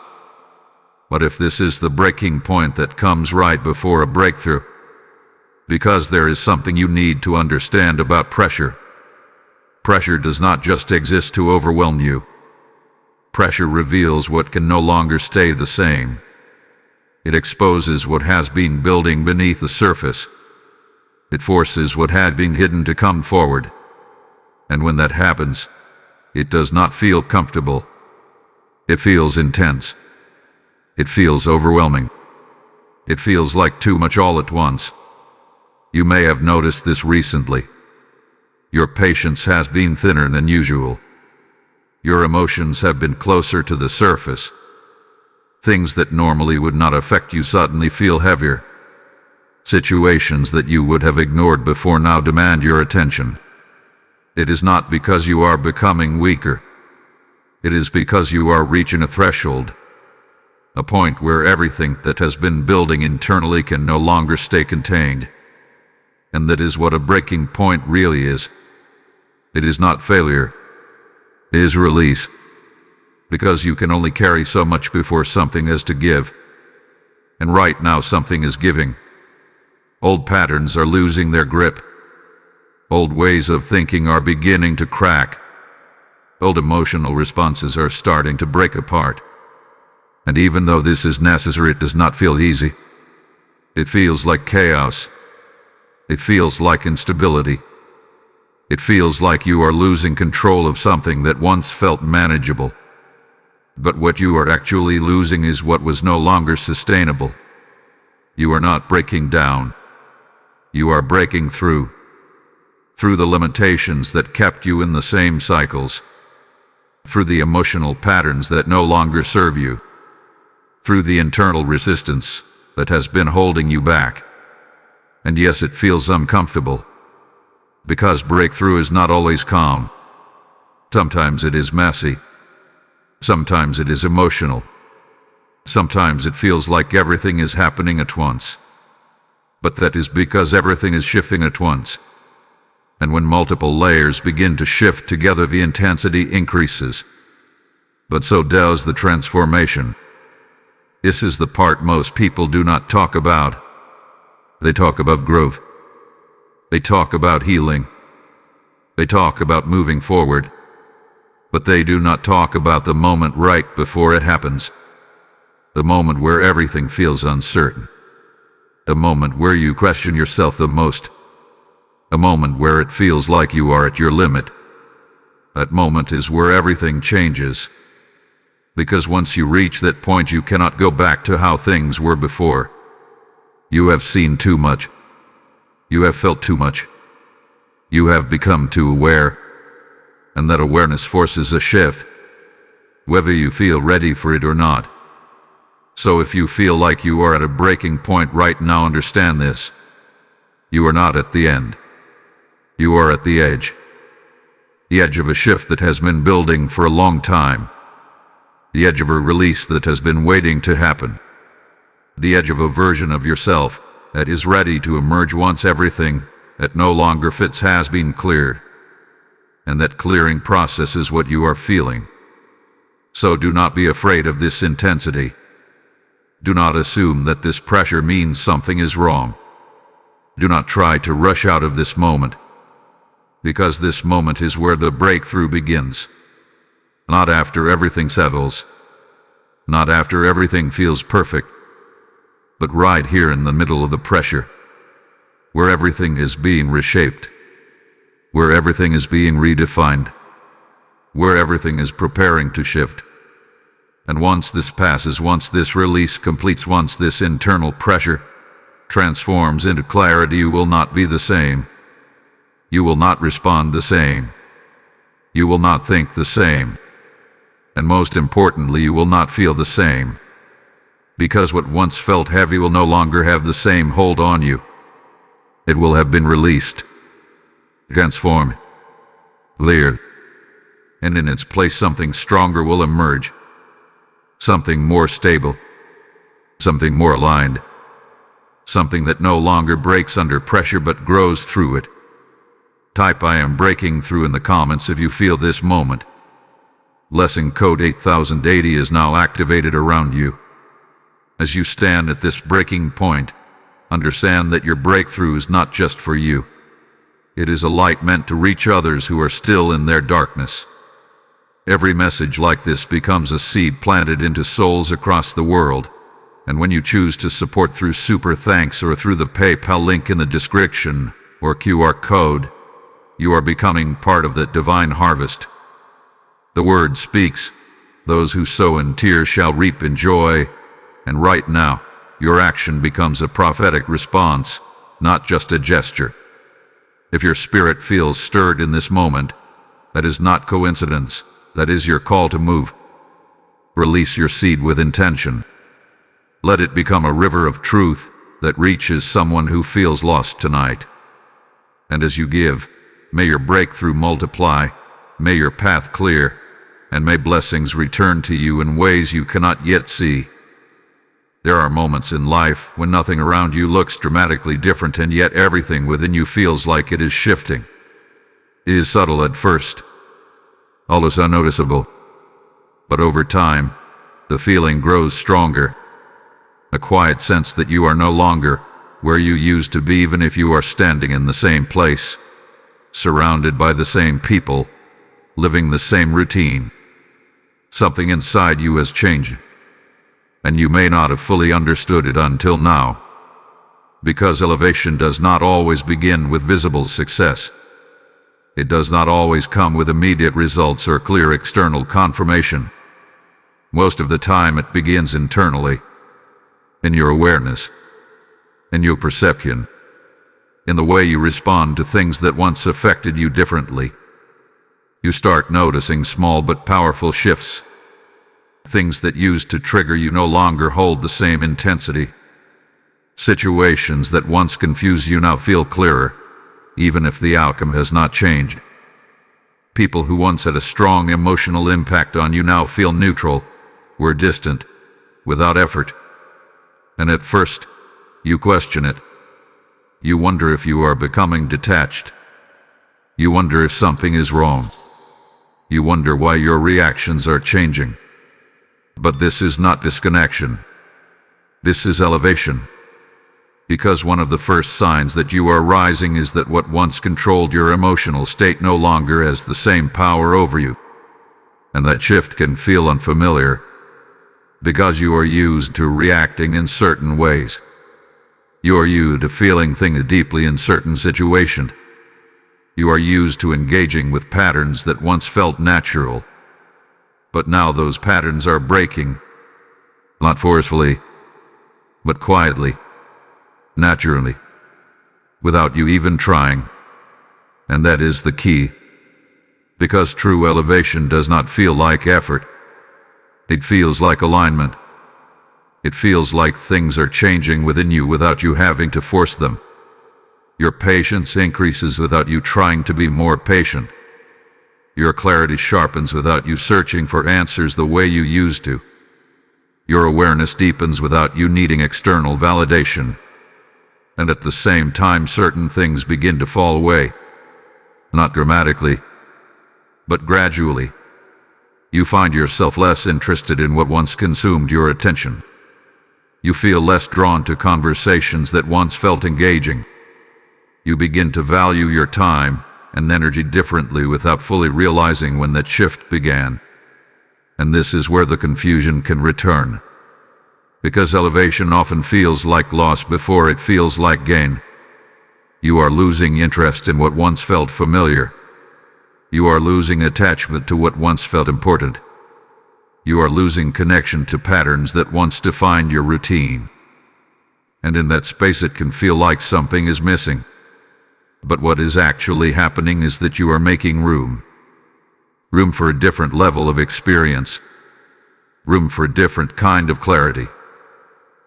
What if this is the breaking point that comes right before a breakthrough? Because there is something you need to understand about pressure. Pressure does not just exist to overwhelm you. Pressure reveals what can no longer stay the same. It exposes what has been building beneath the surface. It forces what had been hidden to come forward. And when that happens, it does not feel comfortable. It feels intense. It feels overwhelming. It feels like too much all at once. You may have noticed this recently. Your patience has been thinner than usual. Your emotions have been closer to the surface. Things that normally would not affect you suddenly feel heavier. Situations that you would have ignored before now demand your attention. It is not because you are becoming weaker. It is because you are reaching a threshold. A point where everything that has been building internally can no longer stay contained. And that is what a breaking point really is. It is not failure. It is release. Because you can only carry so much before something has to give. And right now something is giving. Old patterns are losing their grip. Old ways of thinking are beginning to crack. Old emotional responses are starting to break apart. And even though this is necessary, it does not feel easy. It feels like chaos. It feels like instability. It feels like you are losing control of something that once felt manageable. But what you are actually losing is what was no longer sustainable. You are not breaking down. You are breaking through. Through the limitations that kept you in the same cycles. Through the emotional patterns that no longer serve you. through the internal resistance that has been holding you back. And yes, it feels uncomfortable, because breakthrough is not always calm. Sometimes it is messy. Sometimes it is emotional. Sometimes it feels like everything is happening at once. But that is because everything is shifting at once. And when multiple layers begin to shift together, the intensity increases. But so does the transformation. This is the part most people do not talk about. They talk about growth. They talk about healing. They talk about moving forward. But they do not talk about the moment right before it happens. The moment where everything feels uncertain. The moment where you question yourself the most. A moment where it feels like you are at your limit. That moment is where everything changes. Because once you reach that point, you cannot go back to how things were before. You have seen too much. You have felt too much. You have become too aware. And that awareness forces a shift, whether you feel ready for it or not. So if you feel like you are at a breaking point right now, understand this. You are not at the end. You are at the edge. The edge of a shift that has been building for a long time. The edge of a release that has been waiting to happen. The edge of a version of yourself that is ready to emerge once everything that no longer fits has been cleared. And that clearing process is what you are feeling. So do not be afraid of this intensity. Do not assume that this pressure means something is wrong. Do not try to rush out of this moment, because this moment is where the breakthrough begins. Not after everything settles, not after everything feels perfect, but right here in the middle of the pressure, where everything is being reshaped, where everything is being redefined, where everything is preparing to shift. And once this passes, once this release completes, once this internal pressure transforms into clarity, you will not be the same. You will not respond the same. You will not think the same. And most importantly, you will not feel the same. Because what once felt heavy will no longer have the same hold on you. It will have been released, transformed, cleared, and in its place something stronger will emerge. Something more stable, something more aligned, something that no longer breaks under pressure but grows through it. Type "I am breaking through" in the comments if you feel this moment. Lesson code 8080 is now activated around you. As you stand at this breaking point, understand that your breakthrough is not just for you. It is a light meant to reach others who are still in their darkness. Every message like this becomes a seed planted into souls across the world, and when you choose to support through super thanks or through the PayPal link in the description or QR code, you are becoming part of that divine harvest. The word speaks, those who sow in tears shall reap in joy, and right now, your action becomes a prophetic response, not just a gesture. If your spirit feels stirred in this moment, that is not coincidence. That is your call to move. Release your seed with intention. Let it become a river of truth that reaches someone who feels lost tonight. And as you give, may your breakthrough multiply, may your path clear, and may blessings return to you in ways you cannot yet see. There are moments in life when nothing around you looks dramatically different, and yet everything within you feels like it is shifting. It is subtle at first, almost unnoticeable. But over time, the feeling grows stronger. A quiet sense that you are no longer where you used to be, even if you are standing in the same place, surrounded by the same people, living the same routine. Something inside you has changed, and you may not have fully understood it until now. Because elevation does not always begin with visible success. It does not always come with immediate results or clear external confirmation. Most of the time it begins internally, in your awareness, in your perception, in the way you respond to things that once affected you differently. You start noticing small but powerful shifts. Things that used to trigger you no longer hold the same intensity. Situations that once confused you now feel clearer, even if the outcome has not changed. People who once had a strong emotional impact on you now feel neutral, were distant, without effort. And at first, you question it. You wonder if you are becoming detached. You wonder if something is wrong. You wonder why your reactions are changing. But this is not disconnection. This is elevation. Because one of the first signs that you are rising is that what once controlled your emotional state no longer has the same power over you. And that shift can feel unfamiliar, because you are used to reacting in certain ways. You are used to feeling things deeply in certain situations. You are used to engaging with patterns that once felt natural. But now those patterns are breaking, not forcefully, but quietly, naturally, without you even trying. And that is the key. Because true elevation does not feel like effort. It feels like alignment. It feels like things are changing within you without you having to force them. Your patience increases without you trying to be more patient. Your clarity sharpens without you searching for answers the way you used to. Your awareness deepens without you needing external validation. And at the same time, certain things begin to fall away. Not dramatically, but gradually. You find yourself less interested in what once consumed your attention. You feel less drawn to conversations that once felt engaging. You begin to value your time and energy differently without fully realizing when that shift began. And this is where the confusion can return. Because elevation often feels like loss before it feels like gain. You are losing interest in what once felt familiar. You are losing attachment to what once felt important. You are losing connection to patterns that once defined your routine. And in that space it can feel like something is missing. But what is actually happening is that you are making room. Room for a different level of experience. Room for a different kind of clarity.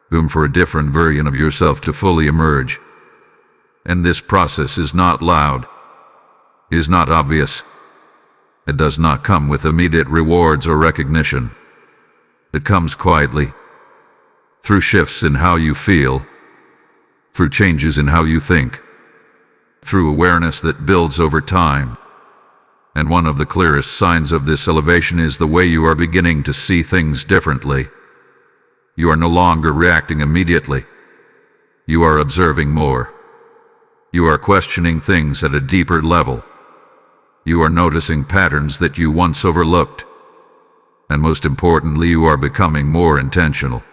Room for a different version of yourself to fully emerge. And this process is not loud, is not obvious. It does not come with immediate rewards or recognition. It comes quietly, through shifts in how you feel, through changes in how you think, through awareness that builds over time. And one of the clearest signs of this elevation is the way you are beginning to see things differently. You are no longer reacting immediately. You are observing more. You are questioning things at a deeper level. You are noticing patterns that you once overlooked. And most importantly, you are becoming more intentional.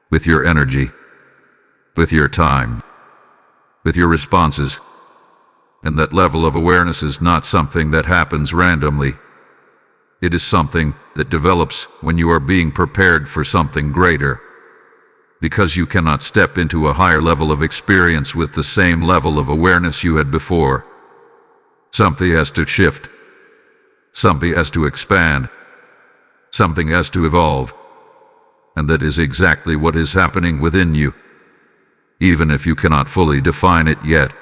With your energy, with your time, with your responses. And that level of awareness is not something that happens randomly. It is something that develops when you are being prepared for something greater. Because you cannot step into a higher level of experience with the same level of awareness you had before. Something has to shift. Something has to expand. Something has to evolve. And that is exactly what is happening within you. Even if you cannot fully define it yet.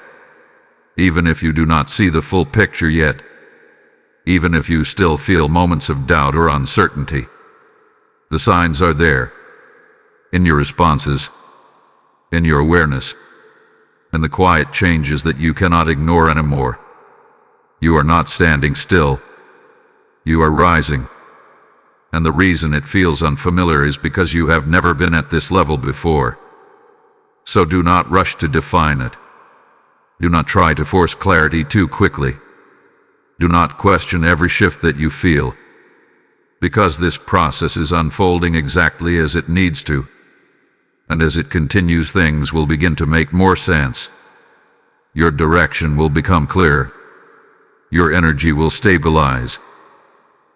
Even if you do not see the full picture yet. Even if you still feel moments of doubt or uncertainty. The signs are there. In your responses. In your awareness. And the quiet changes that you cannot ignore anymore. You are not standing still. You are rising. And the reason it feels unfamiliar is because you have never been at this level before. So do not rush to define it. Do not try to force clarity too quickly. Do not question every shift that you feel. Because this process is unfolding exactly as it needs to. And as it continues, things will begin to make more sense. Your direction will become clear. Your energy will stabilize.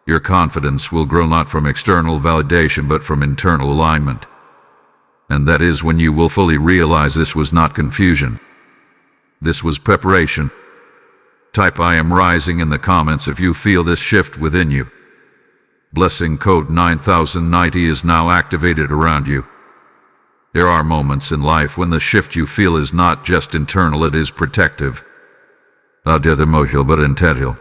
Your confidence will grow not from external validation but from internal alignment. And that is when you will fully realize this was not confusion. This was preparation. Type I am rising in the comments if you feel this shift within you. Blessing code 9090 is now activated around you. There are moments in life when the shift you feel is not just internal, it is protective. Not just emotional, but intentional.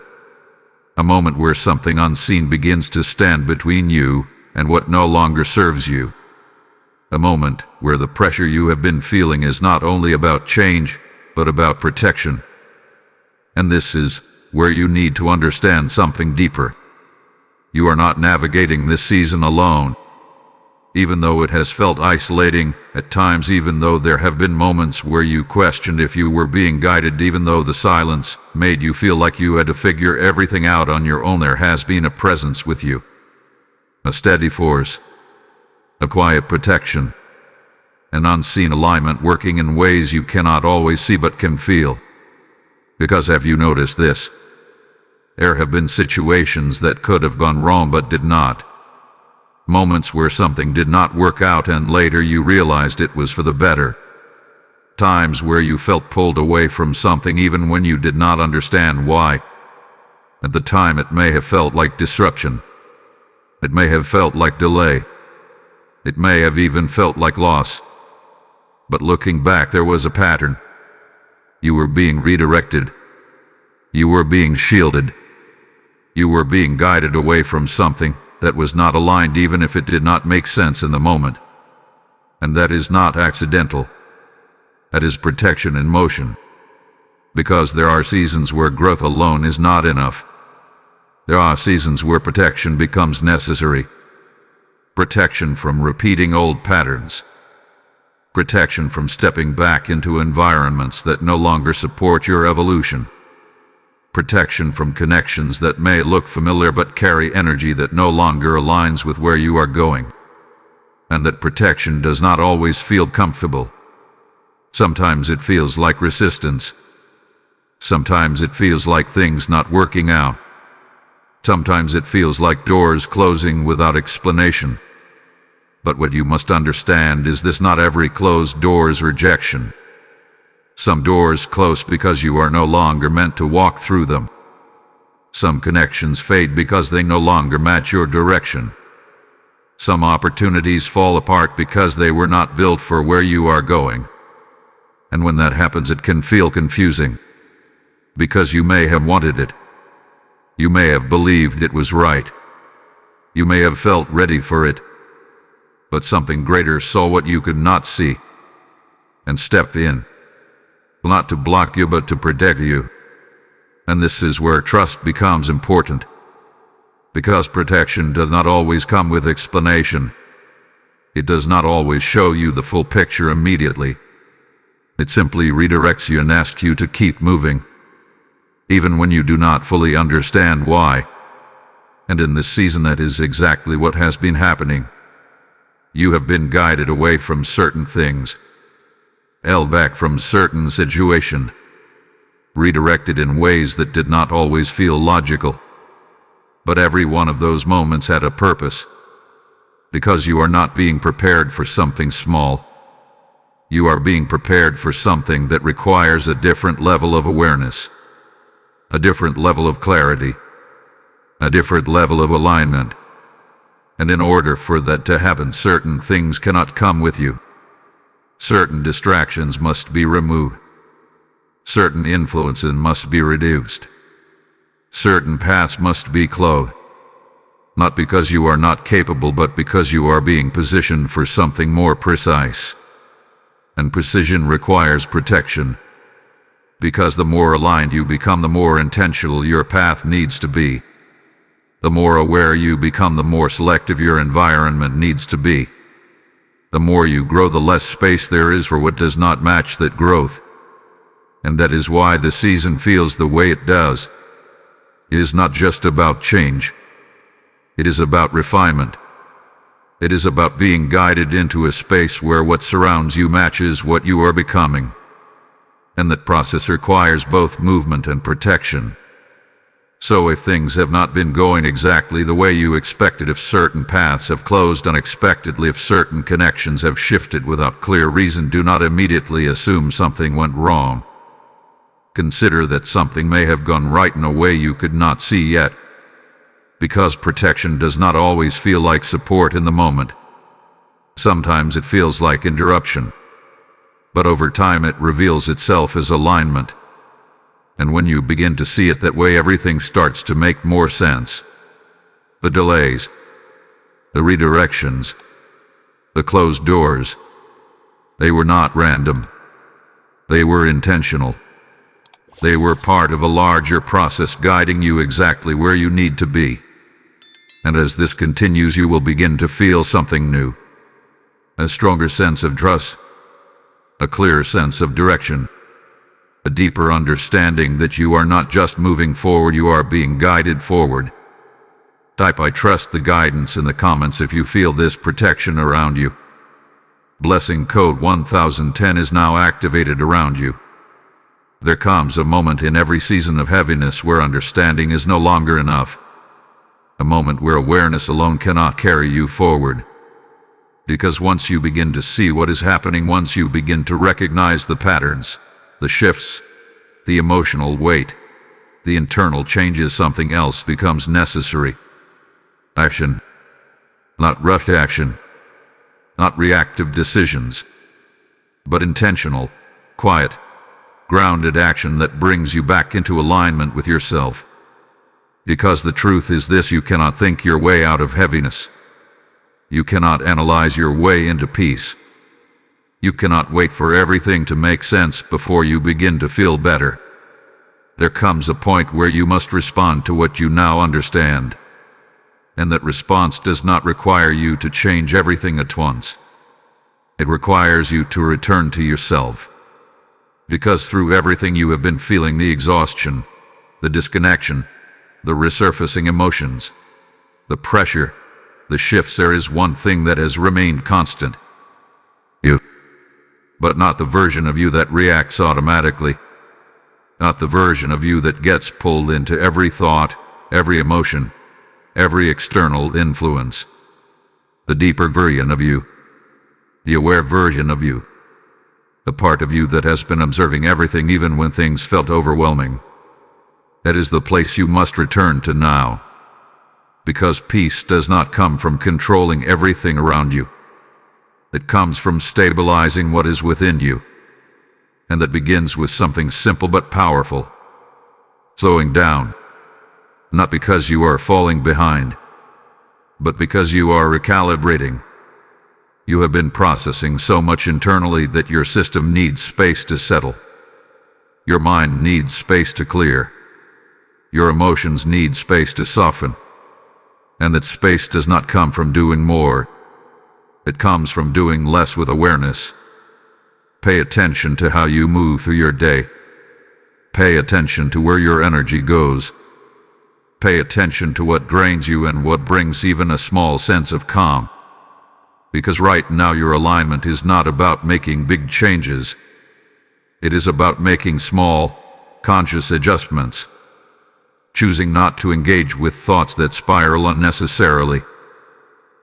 A moment where something unseen begins to stand between you and what no longer serves you. A moment where the pressure you have been feeling is not only about change, but about protection. And this is where you need to understand something deeper. You are not navigating this season alone. Even though it has felt isolating at times, even though there have been moments where you questioned if you were being guided, even though the silence made you feel like you had to figure everything out on your own, there has been a presence with you. A steady force. A quiet protection. An unseen alignment working in ways you cannot always see but can feel. Because have you noticed this? There have been situations that could have gone wrong but did not. Moments where something did not work out and later you realized it was for the better. Times where you felt pulled away from something even when you did not understand why. At the time it may have felt like disruption. It may have felt like delay. It may have even felt like loss. But looking back, there was a pattern. You were being redirected. You were being shielded. You were being guided away from something that was not aligned, even if it did not make sense in the moment. And that is not accidental. That is protection in motion. Because there are seasons where growth alone is not enough. There are seasons where protection becomes necessary. Protection from repeating old patterns. Protection from stepping back into environments that no longer support your evolution. Protection from connections that may look familiar but carry energy that no longer aligns with where you are going. And that protection does not always feel comfortable. Sometimes it feels like resistance. Sometimes it feels like things not working out. Sometimes it feels like doors closing without explanation. But what you must understand is this: not every closed door is rejection. Some doors close because you are no longer meant to walk through them. Some connections fade because they no longer match your direction. Some opportunities fall apart because they were not built for where you are going. And when that happens, it can feel confusing. Because you may have wanted it. You may have believed it was right. You may have felt ready for it. But something greater saw what you could not see and stepped in. Not to block you, but to protect you. And this is where trust becomes important. Because protection does not always come with explanation. It does not always show you the full picture immediately. It simply redirects you and asks you to keep moving, even when you do not fully understand why. And in this season, that is exactly what has been happening. You have been guided away from certain things, held back from certain situation, redirected in ways that did not always feel logical. But every one of those moments had a purpose. Because you are not being prepared for something small. You are being prepared for something that requires a different level of awareness, a different level of clarity, a different level of alignment. And in order for that to happen, certain things cannot come with you. Certain distractions must be removed. Certain influences must be reduced. Certain paths must be closed. Not because you are not capable, but because you are being positioned for something more precise. And precision requires protection. Because the more aligned you become, the more intentional your path needs to be. The more aware you become, the more selective your environment needs to be. The more you grow, the less space there is for what does not match that growth. And that is why the season feels the way it does. It is not just about change. It is about refinement. It is about being guided into a space where what surrounds you matches what you are becoming. And that process requires both movement and protection. So if things have not been going exactly the way you expected, if certain paths have closed unexpectedly, if certain connections have shifted without clear reason, do not immediately assume something went wrong. Consider that something may have gone right in a way you could not see yet. Because protection does not always feel like support in the moment. Sometimes it feels like interruption. But over time it reveals itself as alignment. And when you begin to see it that way, everything starts to make more sense. The delays, the redirections, the closed doors, they were not random. They were intentional. They were part of a larger process guiding you exactly where you need to be. And as this continues, you will begin to feel something new. A stronger sense of trust, a clearer sense of direction, a deeper understanding that you are not just moving forward, you are being guided forward. Type "I trust" the guidance in the comments if you feel this protection around you. Blessing code 1010 is now activated around you. There comes a moment in every season of heaviness where understanding is no longer enough. A moment where awareness alone cannot carry you forward. Because once you begin to see what is happening, once you begin to recognize the patterns, the shifts, the emotional weight, the internal changes, something else becomes necessary. Action. Not rushed action. Not reactive decisions. But intentional, quiet, grounded action that brings you back into alignment with yourself. Because the truth is this: you cannot think your way out of heaviness. You cannot analyze your way into peace. You cannot wait for everything to make sense before you begin to feel better. There comes a point where you must respond to what you now understand. And that response does not require you to change everything at once. It requires you to return to yourself. Because through everything you have been feeling, the exhaustion, the disconnection, the resurfacing emotions, the pressure, the shifts, there is one thing that has remained constant. You. But not the version of you that reacts automatically. Not the version of you that gets pulled into every thought, every emotion, every external influence. The deeper version of you. The aware version of you. The part of you that has been observing everything even when things felt overwhelming. That is the place you must return to now. Because peace does not come from controlling everything around you. It comes from stabilizing what is within you. And that begins with something simple but powerful. Slowing down. Not because you are falling behind, but because you are recalibrating. You have been processing so much internally that your system needs space to settle. Your mind needs space to clear. Your emotions need space to soften. And that space does not come from doing more. It comes from doing less with awareness. Pay attention to how you move through your day. Pay attention to where your energy goes. Pay attention to what drains you and what brings even a small sense of calm. Because right now your alignment is not about making big changes. It is about making small, conscious adjustments. Choosing not to engage with thoughts that spiral unnecessarily.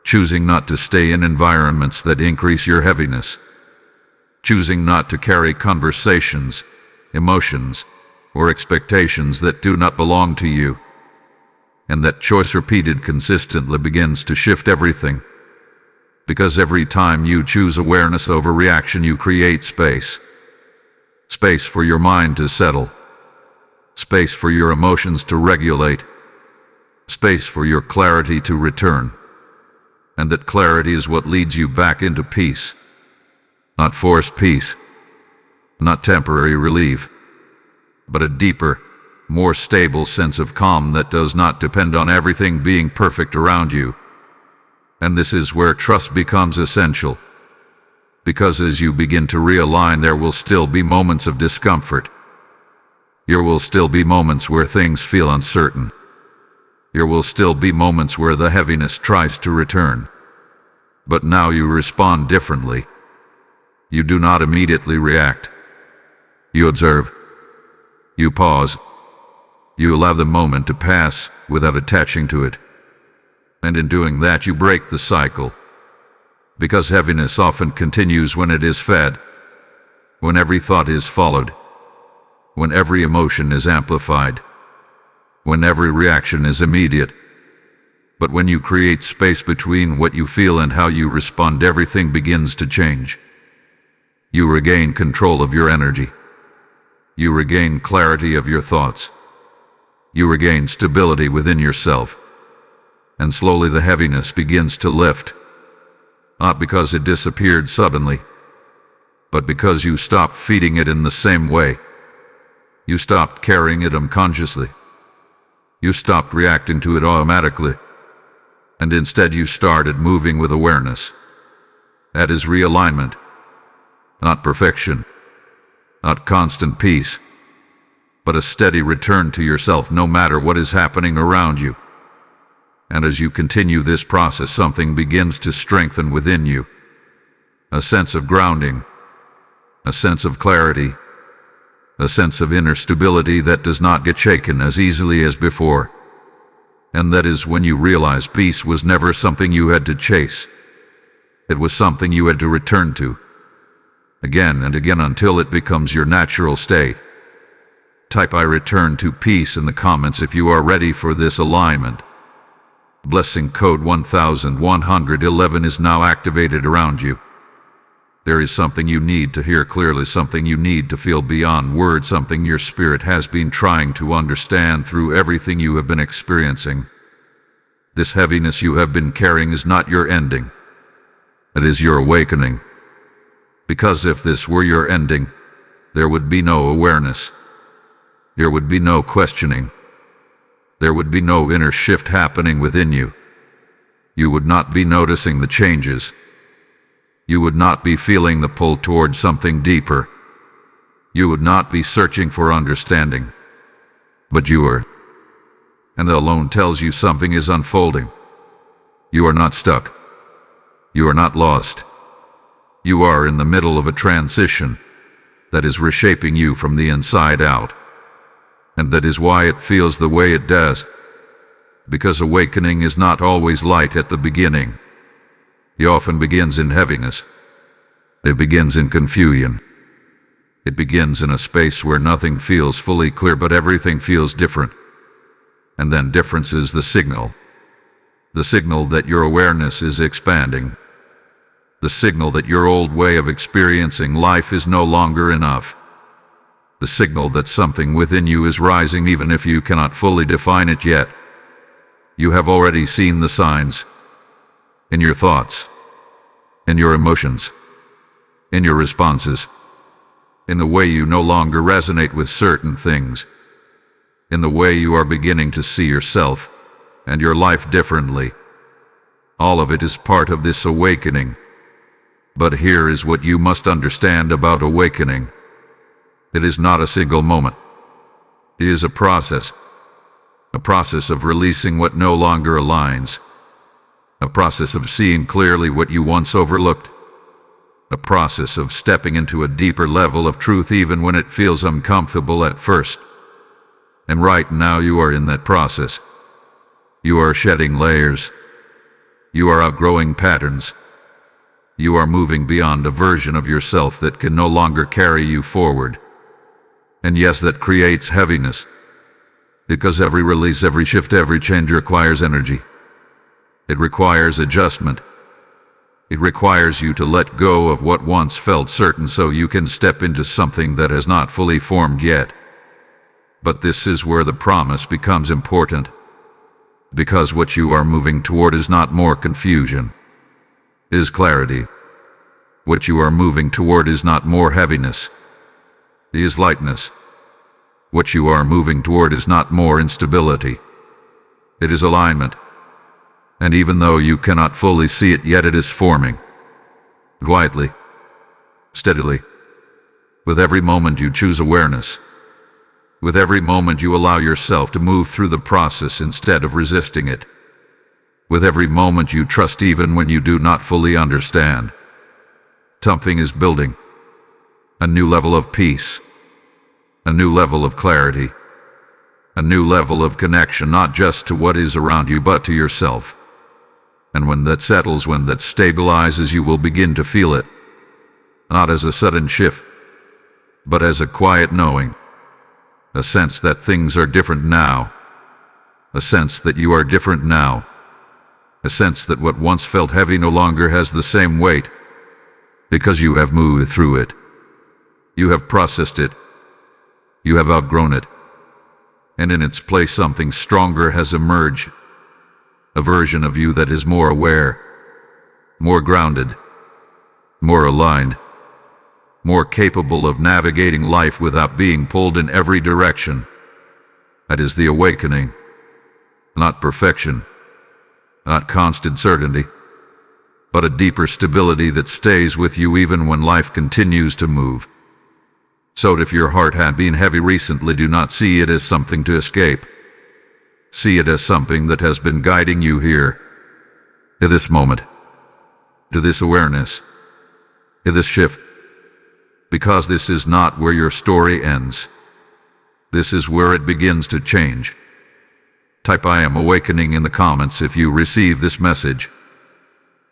Choosing not to stay in environments that increase your heaviness. Choosing not to carry conversations, emotions, or expectations that do not belong to you. And that choice repeated consistently begins to shift everything. Because every time you choose awareness over reaction, you create space. Space for your mind to settle. Space for your emotions to regulate. Space for your clarity to return. And that clarity is what leads you back into peace. Not forced peace. Not temporary relief. But a deeper, more stable sense of calm that does not depend on everything being perfect around you. And this is where trust becomes essential. Because as you begin to realign, there will still be moments of discomfort. There will still be moments where things feel uncertain. There will still be moments where the heaviness tries to return. But now you respond differently. You do not immediately react. You observe. You pause. You allow the moment to pass without attaching to it. And in doing that, you break the cycle. Because heaviness often continues when it is fed, when every thought is followed, when every emotion is amplified, when every reaction is immediate. But when you create space between what you feel and how you respond, everything begins to change. You regain control of your energy. You regain clarity of your thoughts. You regain stability within yourself. And slowly the heaviness begins to lift. Not because it disappeared suddenly, but because you stopped feeding it in the same way. You stopped carrying it unconsciously. You stopped reacting to it automatically. And instead you started moving with awareness. That is realignment. Not perfection. Not constant peace. But a steady return to yourself no matter what is happening around you. And as you continue this process, something begins to strengthen within you. A sense of grounding. A sense of clarity. A sense of inner stability that does not get shaken as easily as before. And that is when you realize peace was never something you had to chase. It was something you had to return to. Again and again until it becomes your natural state. Type "I return to peace" in the comments if you are ready for this alignment. Blessing code 1111 is now activated around you. There is something you need to hear clearly, something you need to feel beyond words, something your spirit has been trying to understand through everything you have been experiencing. This heaviness you have been carrying is not your ending. It is your awakening. Because if this were your ending, there would be no awareness. There would be no questioning. There would be no inner shift happening within you. You would not be noticing the changes. You would not be feeling the pull toward something deeper. You would not be searching for understanding. But you are. And the alone tells you something is unfolding. You are not stuck. You are not lost. You are in the middle of a transition that is reshaping you from the inside out. And that is why it feels the way it does. Because awakening is not always light at the beginning. It often begins in heaviness. It begins in confusion. It begins in a space where nothing feels fully clear but everything feels different. And then difference is the signal. The signal that your awareness is expanding. The signal that your old way of experiencing life is no longer enough. The signal that something within you is rising even if you cannot fully define it yet. You have already seen the signs. In your thoughts, in your emotions, in your responses, in the way you no longer resonate with certain things, in the way you are beginning to see yourself and your life differently. All of it is part of this awakening. But here is what you must understand about awakening. It is not a single moment. It is a process of releasing what no longer aligns. A process of seeing clearly what you once overlooked. A process of stepping into a deeper level of truth even when it feels uncomfortable at first. And right now you are in that process. You are shedding layers. You are outgrowing patterns. You are moving beyond a version of yourself that can no longer carry you forward. And yes, that creates heaviness. Because every release, every shift, every change requires energy. It requires adjustment. It requires you to let go of what once felt certain so you can step into something that has not fully formed yet. But this is where the promise becomes important. Because what you are moving toward is not more confusion. It is clarity. What you are moving toward is not more heaviness. It is lightness. What you are moving toward is not more instability. It is alignment. And even though you cannot fully see it yet, it is forming. Quietly. Steadily. With every moment you choose awareness. With every moment you allow yourself to move through the process instead of resisting it. With every moment you trust even when you do not fully understand. Something is building. A new level of peace. A new level of clarity. A new level of connection, not just to what is around you, but to yourself. And when that settles, when that stabilizes, you will begin to feel it. Not as a sudden shift, but as a quiet knowing. A sense that things are different now. A sense that you are different now. a sense that what once felt heavy no longer has the same weight, because you have moved through it. You have processed it. You have outgrown it. And in its place something stronger has emerged, a version of you that is more aware, more grounded, more aligned, more capable of navigating life without being pulled in every direction. That is the awakening, not perfection, not constant certainty, but a deeper stability that stays with you even when life continues to move. So if your heart had been heavy recently, do not see it as something to escape. See it as something that has been guiding you here, to this moment, to this awareness, to this shift. Because this is not where your story ends. This is where it begins to change. Type "I am awakening" in the comments if you receive this message.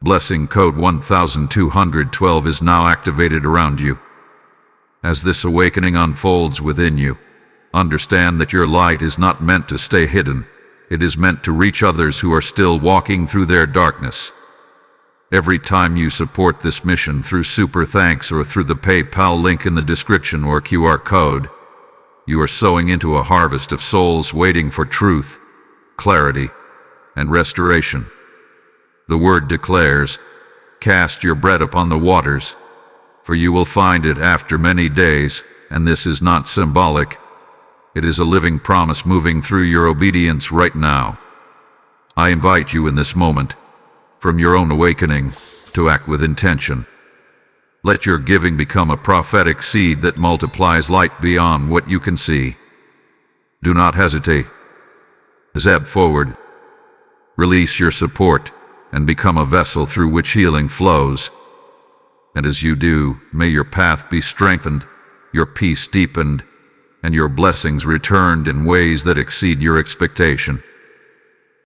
Blessing code 1212 is now activated around you. As this awakening unfolds within you, understand that your light is not meant to stay hidden. It is meant to reach others who are still walking through their darkness. Every time you support this mission through super thanks or through the PayPal link in the description or QR code, you are sowing into a harvest of souls waiting for truth, clarity, and restoration. The word declares, "Cast your bread upon the waters, for you will find it after many days," and this is not symbolic. It is a living promise moving through your obedience right now. I invite you in this moment, from your own awakening, to act with intention. Let your giving become a prophetic seed that multiplies light beyond what you can see. Do not hesitate. Step forward. Release your support and become a vessel through which healing flows. And as you do, may your path be strengthened, your peace deepened, and your blessings returned in ways that exceed your expectation.